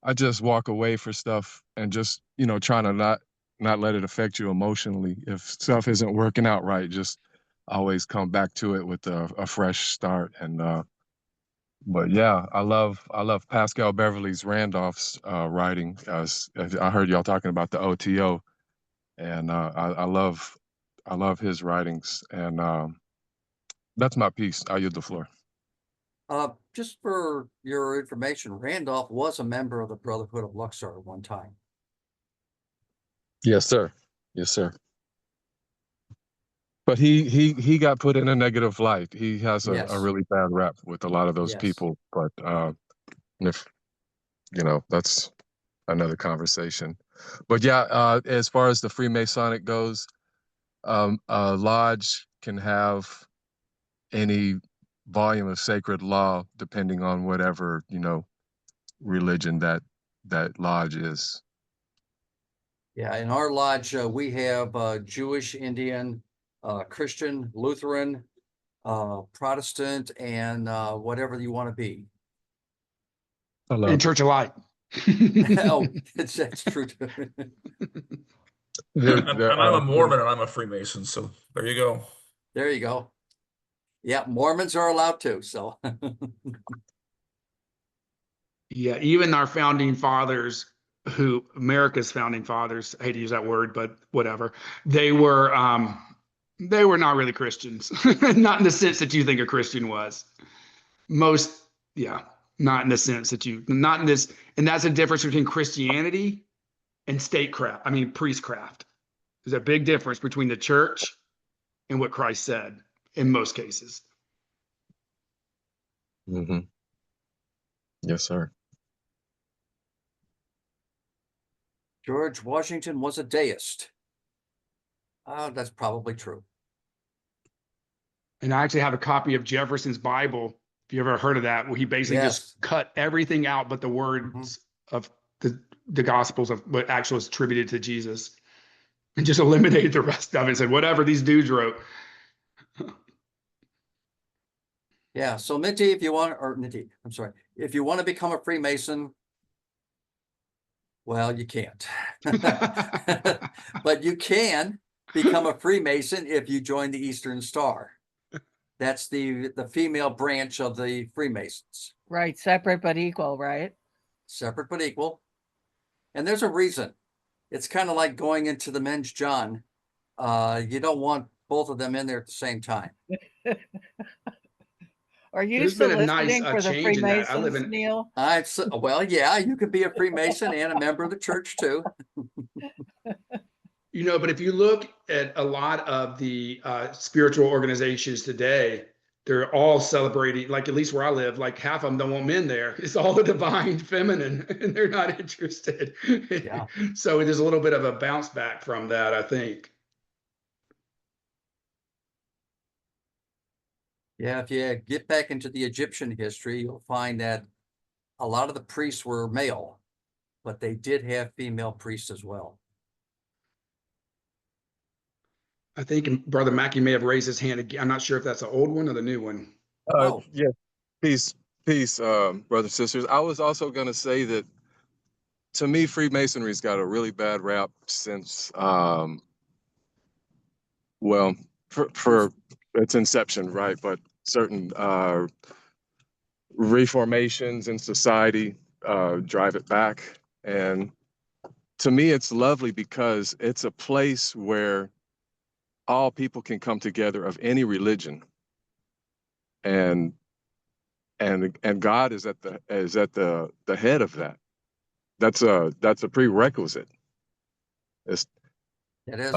I just walk away for stuff and just, trying to not let it affect you emotionally. If stuff isn't working out right, just always come back to it with a fresh start. And but yeah, I love Pascal Beverly's Randolph's writing. As I heard y'all talking about the OTO, and I love his writings. And that's my piece. I yield the floor. Just for your information, Randolph was a member of the Brotherhood of Luxor at one time. Yes, sir. Yes, sir. But he got put in a negative light. He has a Yes. really bad rap with a lot of those Yes. people. But if that's another conversation. But yeah, as far as the Freemasonic goes, a lodge can have any volume of sacred law depending on whatever religion that lodge is. Yeah, in our lodge, we have Jewish, Indian, Christian, Lutheran, Protestant, and whatever you want to be. I love And it. Church of Light. Oh, that's true too. I'm a Mormon and I'm a Freemason, so there you go. There you go. Yeah, Mormons are allowed to, so. Yeah, even our founding fathers, America's founding fathers, I hate to use that word, but whatever, they were not really Christians. Not in the sense that you think a Christian was. Not in the sense that not in this, and that's the difference between Christianity and statecraft. I mean, priestcraft. There's a big difference between the church and what Christ said in most cases. Mm-hmm. Yes, sir. George Washington was a deist. That's probably true. And I actually have a copy of Jefferson's Bible, if you ever heard of that, where he basically Yes. just cut everything out but the words of the Gospels of what actually is attributed to Jesus, and just eliminated the rest of it and said, whatever these dudes wrote. Yeah, so Minty, if you want, or Minty, I'm sorry, if you want to become a Freemason, well, you can't. But you can become a Freemason if you join the Eastern Star. That's the female branch of the Freemasons. Right, separate but equal, right? Separate but equal. And there's a reason. It's kind of like going into the men's John. You don't want both of them in there at the same time. Are you There's been a nice soliciting for the change in that. I live Freemasons, in, Neil? Well, yeah, you could be a Freemason and a member of the church too. but if you look at a lot of the spiritual organizations today, they're all celebrating, like at least where I live, like half of them don't want men there. It's all the divine feminine, and they're not interested. Yeah. So there's a little bit of a bounce back from that, I think. Yeah, if you get back into the Egyptian history, you'll find that a lot of the priests were male, but they did have female priests as well. I think Brother Mackey may have raised his hand again. I'm not sure if that's an old one or the new one. Oh. Yeah, peace, peace, brothers, sisters. I was also going to say that to me, Freemasonry's got a really bad rap since, well, for its inception, right? But certain reformations in society drive it back. And to me, it's lovely because it's a place where all people can come together of any religion, and God is at the head of that. That's a prerequisite. It's It is.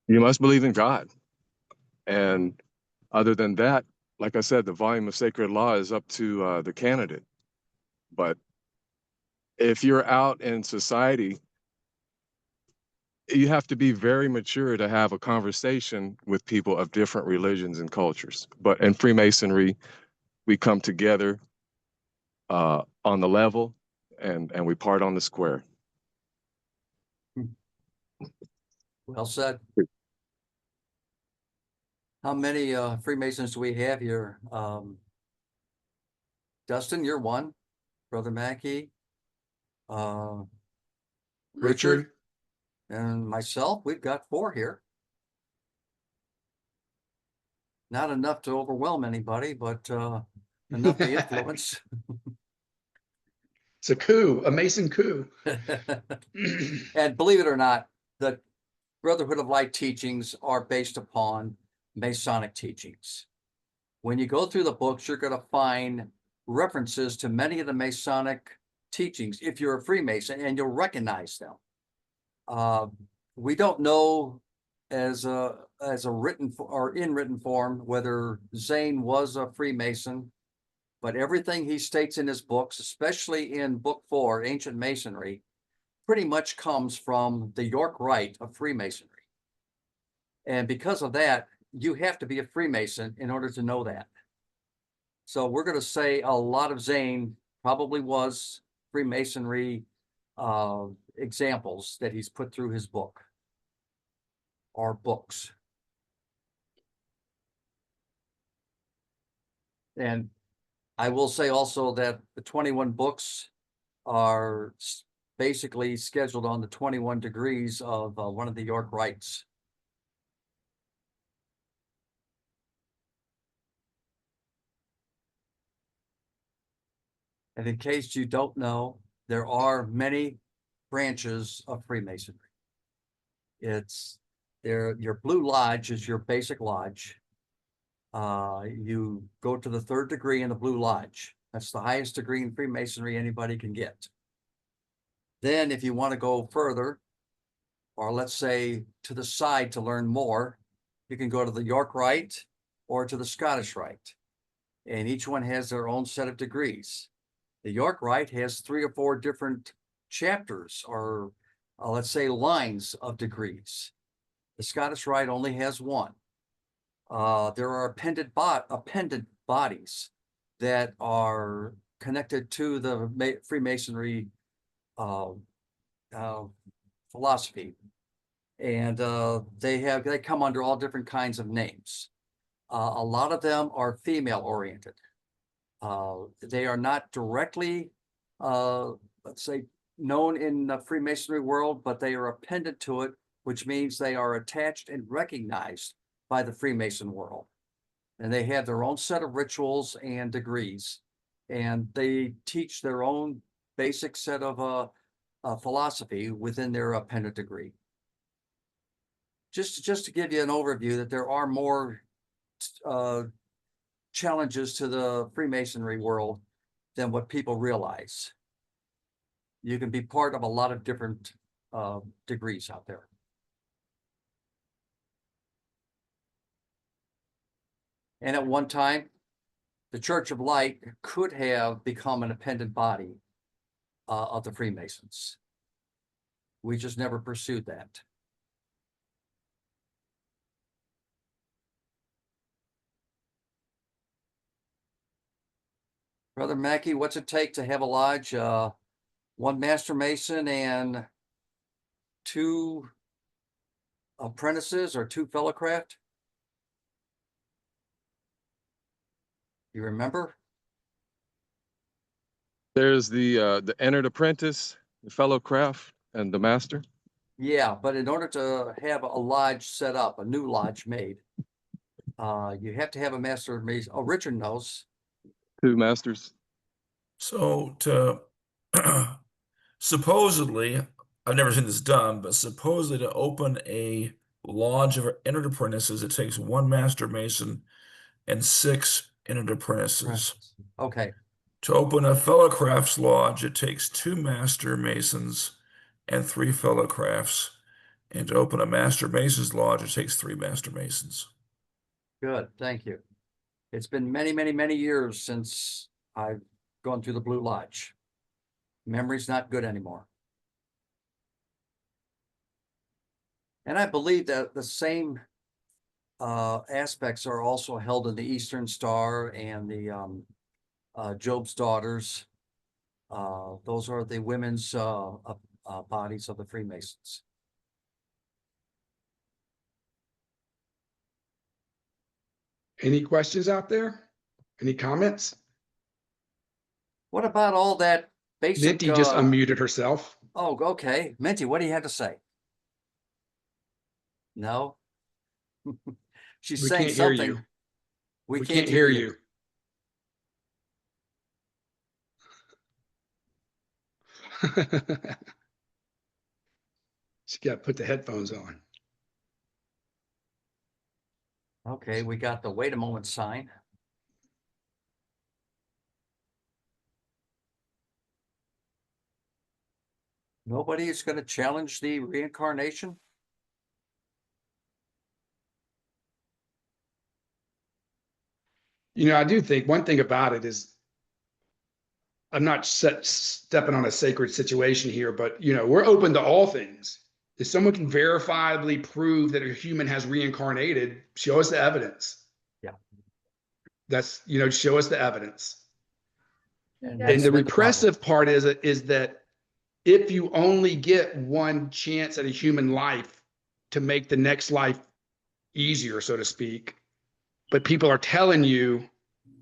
You must believe in God, and other than that, like I said, the volume of sacred law is up to the candidate. But if you're out in society, you have to be very mature to have a conversation with people of different religions and cultures. But in Freemasonry, we come together on the level, and we part on the square. Well said. How many Freemasons do we have here? Dustin, you're one. Brother Mackey, Richard, and myself. We've got 4 here. Not enough to overwhelm anybody, but enough to influence. It's a coup, a Mason coup. And believe it or not, the Brotherhood of Light teachings are based upon Masonic teachings. When you go through the books, you're going to find references to many of the Masonic teachings if you're a Freemason, and you'll recognize them. We don't know as a written or in written form whether Zane was a Freemason, but everything he states in his books, especially in book 4, Ancient Masonry, pretty much comes from the York Rite of Freemasonry. And because of that, you have to be a Freemason in order to know that. So we're going to say a lot of Zane probably was Freemasonry examples that he's put through his book or books. And I will say also that the 21 books are basically scheduled on the 21 degrees of one of the York Rites. And in case you don't know, there are many branches of Freemasonry. It's there. Your Blue Lodge is your basic lodge. You go to the 3rd degree in the Blue Lodge. That's the highest degree in Freemasonry anybody can get. Then if you want to go further, or let's say to the side to learn more, you can go to the York Rite or to the Scottish Rite. And each one has their own set of degrees. The York Rite has 3 or 4 different chapters or let's say lines of degrees. The Scottish Rite only has 1. There are appended bodies that are connected to the Freemasonry philosophy, and they come under all different kinds of names. A lot of them are female oriented. They are not directly, let's say, known in the Freemasonry world, but they are appended to it, which means they are attached and recognized by the Freemason world. And they have their own set of rituals and degrees, and they teach their own basic set of philosophy within their appended degree. Just to give you an overview that there are more challenges to the Freemasonry world than what people realize. You can be part of a lot of different degrees out there. And at one time, the Church of Light could have become an appended body of the Freemasons. We just never pursued that. Brother Mackey, what's it take to have a lodge? One master mason and 2 apprentices or 2 fellow craft? You remember? There's the entered apprentice, the fellow craft, and the master. Yeah, but in order to have a lodge set up, a new lodge made, you have to have a master mason. Oh, Richard knows. 2 masters. So to supposedly, I've never seen this done, but supposedly to open a lodge of entered apprentices, it takes 1 master mason and 6 entered apprentices. Okay, To open a fellow crafts lodge, it takes 2 master masons and 3 fellow crafts. And to open a master masons lodge, it takes 3 master masons. good. Thank you. It's been many, many, many years since I've gone through the Blue Lodge. Memory's not good anymore. And I believe that the same aspects are also held in the Eastern Star and the Job's Daughters. Those are the women's bodies of the Freemasons. Any questions out there? Any comments? What about all that basic? Minty just unmuted herself. Oh, okay. Minty, what do you have to say? No? She's We saying can't hear something. you. We We can't hear you. She got to put the headphones on. Okay, we got the wait a moment sign. Nobody is going to challenge the reincarnation? You know, I do think one thing about it is I'm not stepping on a sacred situation here, but you know, we're open to all things. If someone can verifiably prove that a human has reincarnated, show us the evidence. Yeah. That's, you know, show us the evidence. And And that's the been repressive part is that if you only get one chance at a human life to make the next life easier, so to speak, but people are telling you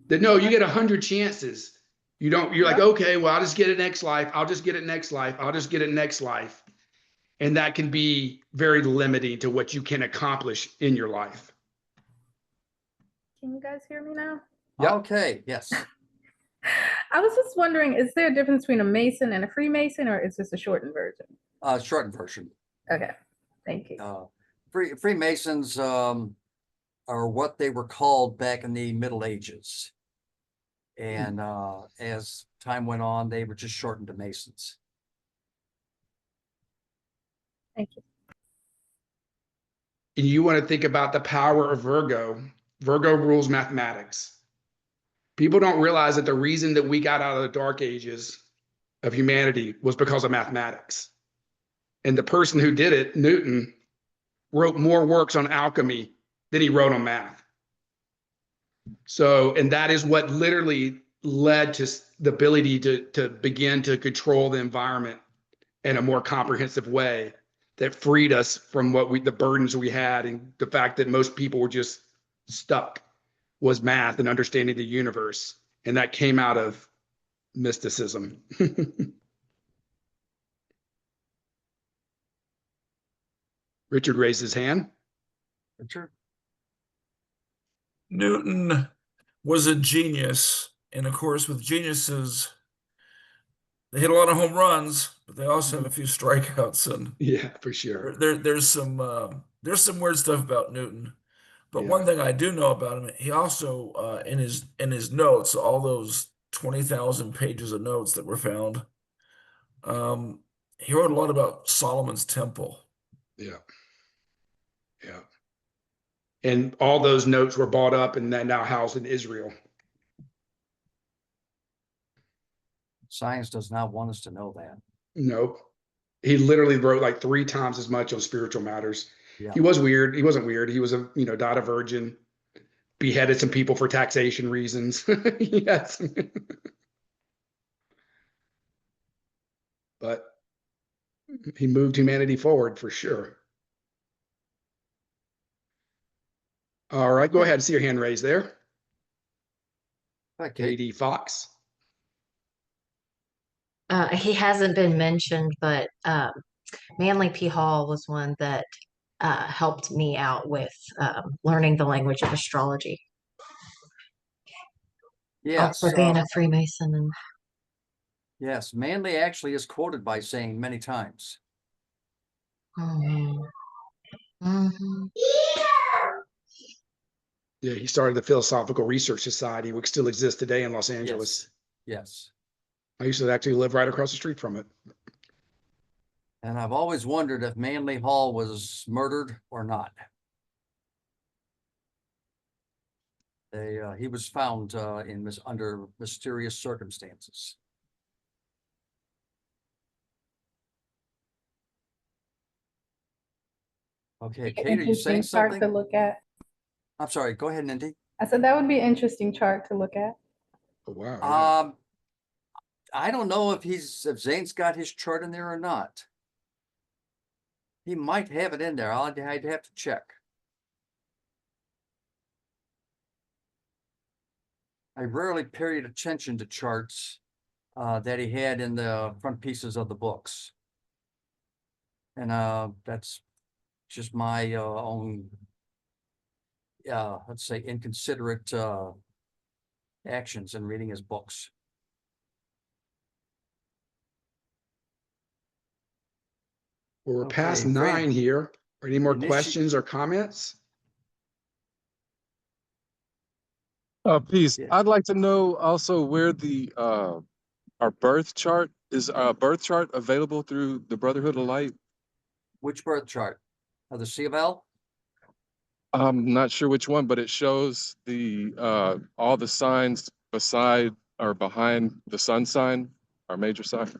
that no, you get 100 chances. You don't, you're like, okay, well, I'll just get it next life. I'll just get it next life. I'll just get it next life. And that can be very limiting to what you can accomplish in your life. Can you guys hear me now? Yep. Okay, yes. I was just wondering, is there a difference between a Mason and a Freemason, or is this a shortened version? Shortened version. Okay, thank you. Freemasons are what they were called back in the Middle Ages. And as time went on, they were just shortened to Masons. Thank you. And you want to think about the power of Virgo. Virgo rules mathematics. People don't realize that the reason that we got out of the dark ages of humanity was because of mathematics. And the person who did it, Newton, wrote more works on alchemy than he wrote on math. So, and that is what literally led to the ability to begin to control the environment in a more comprehensive way that freed us from the burdens we had, and the fact that most people were just stuck was math and understanding the universe. And that came out of mysticism. Richard raised his hand. Richard? Newton was a genius. And of course, with geniuses, they hit a lot of home runs, but they also have a few strikeouts. And yeah, for sure. There's some weird stuff about Newton. But one thing I do know about him, he also in his notes, all those 20,000 pages of notes that were found, he wrote a lot about Solomon's temple. Yeah. Yeah. And all those notes were bought up and then now housed in Israel. Science does not want us to know that. Nope. He literally wrote like 3 times as much on spiritual matters. Yeah. He was weird. He wasn't weird. He was died a virgin, beheaded some people for taxation reasons. Yes. but he moved humanity forward for sure. All right, go ahead. I see your hand raised there. Hi, Kate. Katie Fox. He hasn't been mentioned, but Manly P. Hall was one that helped me out with learning the language of astrology. Yes, Also being a Freemason. And yes, Manly actually is quoted by saying many times. Mhm. Mhm. Yeah, he started the Philosophical Research Society, which still exists today in Los Angeles. Yes. I used to actually live right across the street from it. And I've always wondered if Manly Hall was murdered or not. He was found under mysterious circumstances. Okay, Be an Kate, are you saying interesting chart to something? look at. I'm sorry, go ahead, Nindy. I said that would be an interesting chart to look at. Oh, wow. Yeah. I don't know if Zane's got his chart in there or not. He might have it in there. I'd have to check. I rarely paid attention to charts that he had in the front pieces of the books. And that's just my own, let's say, inconsiderate actions in reading his books. Well, we're past Okay, Fran. 9 here. Are any more Initi- questions or comments? Peace. Yeah. I'd like to know also where the our birth chart is. Birth chart available through the Brotherhood of Light. Which birth chart? Of the C of L? I'm not sure which one, but it shows the all the signs beside or behind the sun sign, our major sign.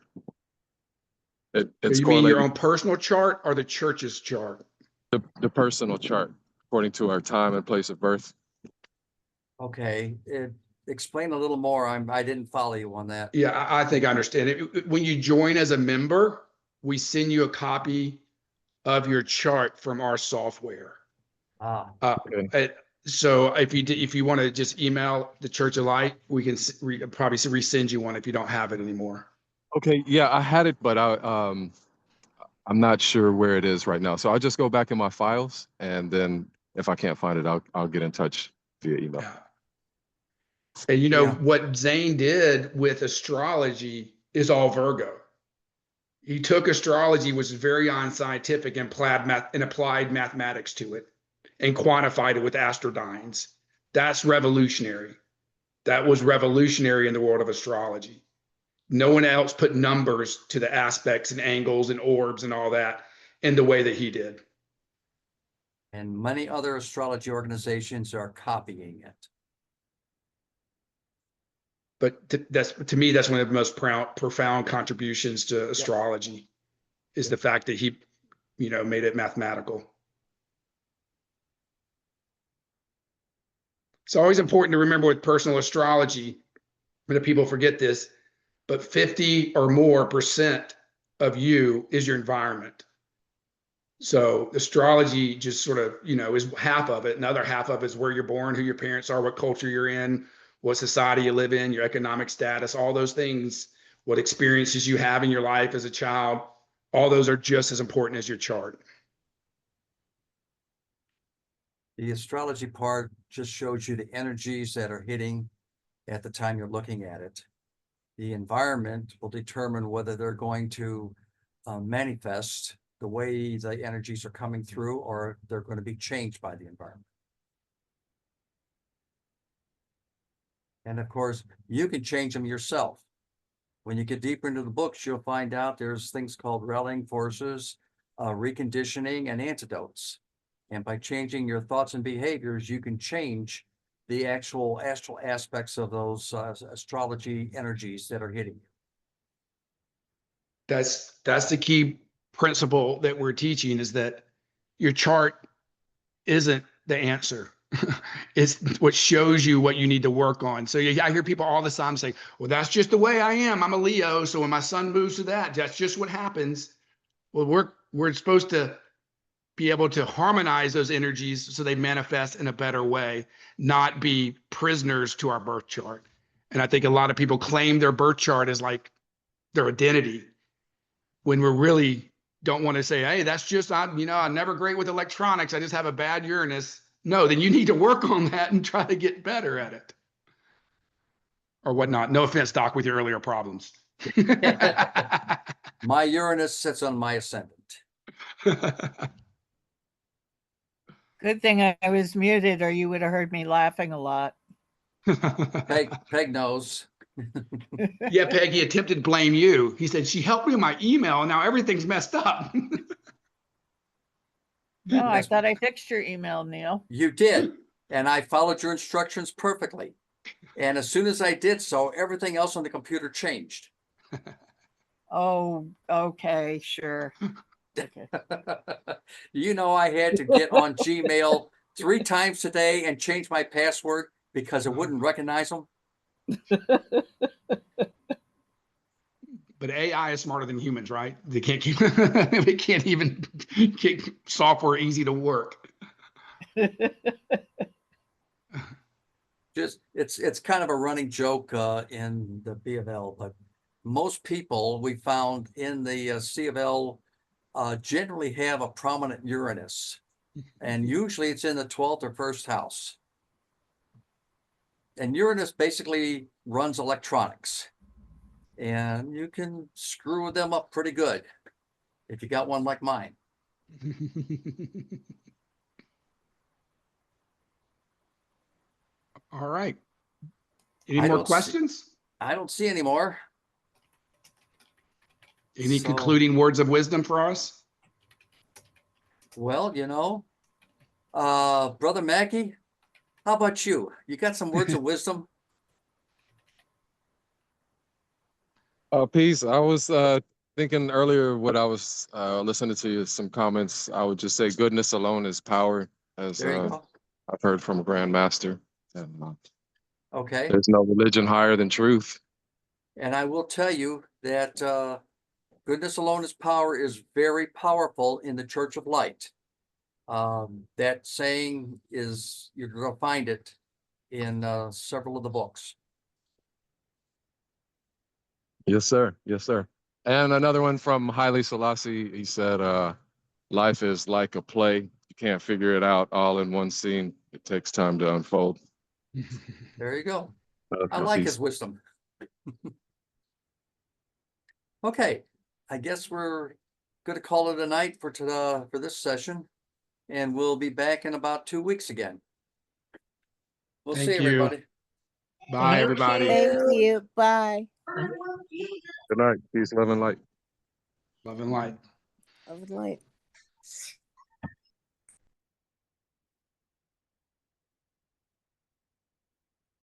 It's You mean your correlated own personal chart or the church's chart? to the personal chart according to our time and place of birth. Okay, explain a little more. I didn't follow you on that. Yeah, I think I understand it. When you join as a member, we send you a copy of your chart from our software. Okay. So if you want to just email the Church of Light, we can probably resend you one if you don't have it anymore. Okay, yeah, I had it, but I'm not sure where it is right now. So I'll just go back in my files, and then if I can't find it, I'll get in touch via email. Yeah. And you know Yeah. what Zane did with astrology is all Virgo. He took astrology, which is very unscientific, and applied mathematics to it and quantified it with astrodynes. That's revolutionary. That was revolutionary in the world of astrology. No one else put numbers to the aspects and angles and orbs and all that in the way that he did. And many other astrology organizations are copying it. But to me, that's one of the most profound contributions to astrology is the fact that he, made it mathematical. It's always important to remember with personal astrology, that people forget this, but 50 or more % of you is your environment. So astrology just sort of, is half of it. Another half of it is where you're born, who your parents are, what culture you're in, what society you live in, your economic status, all those things, what experiences you have in your life as a child. All those are just as important as your chart. The astrology part just shows you the energies that are hitting at the time you're looking at it. The environment will determine whether they're going to manifest the way the energies are coming through, or they're going to be changed by the environment. And of course, you can change them yourself. When you get deeper into the books, you'll find out there's things called rallying forces, reconditioning, and antidotes. And by changing your thoughts and behaviors, you can change the actual astral aspects of those astrology energies that are hitting you. That's the key principle that we're teaching, is that your chart isn't the answer. It's what shows you what you need to work on. So I hear people all the time say, well, that's just the way I am. I'm a Leo. So when my sun moves to that's just what happens. Well, we're supposed to be able to harmonize those energies so they manifest in a better way, not be prisoners to our birth chart. And I think a lot of people claim their birth chart as like their identity when we really don't want to say, hey, that's just, I'm never great with electronics. I just have a bad Uranus. No, then you need to work on that and try to get better at it. Or whatnot. No offense, Doc, with your earlier problems. My Uranus sits on my ascendant. Good thing I was muted, or you would have heard me laughing a lot. Peg knows. Yeah, Peggy attempted to blame you. He said, she helped me with my email, and now everything's messed up. No, I That's- thought I fixed your email, Neil. You did, and I followed your instructions perfectly. And as soon as I did so, everything else on the computer changed. Oh, okay, sure. Okay. You know, I had to get on Gmail 3 times today and change my password because it wouldn't recognize them. But AI is smarter than humans, right? They can't keep they can't even keep software easy to work. Just it's kind of a running joke in the B of L, but most people we found in the C of L generally have a prominent Uranus, and usually it's in the 12th or 1st house. And Uranus basically runs electronics, and you can screw them up pretty good if you got one like mine. All right. Any I more don't see- questions? I don't see any more. Any So- concluding words of wisdom for us? Well, Brother Mackie, how about you? You got some words of wisdom? Peace. I was thinking earlier what I was listening to some comments. I would just say goodness alone is power, as There you go. I've heard from a grandmaster. And, Okay. there's no religion higher than truth. And I will tell you that goodness alone is power is very powerful in the Church of Light. That saying is, you're going to find it in several of the books. Yes, sir. Yes, sir. And another one from Haile Selassie. He said, life is like a play. You can't figure it out all in one scene. It takes time to unfold. There you go. I like his wisdom. Okay, I guess we're going to call it a night for this session, and we'll be back in about 2 weeks again. We'll Thank see you. everybody. Bye, everybody. Thank you. Bye. Good night. Peace, love, and light. Love and light. Love and light.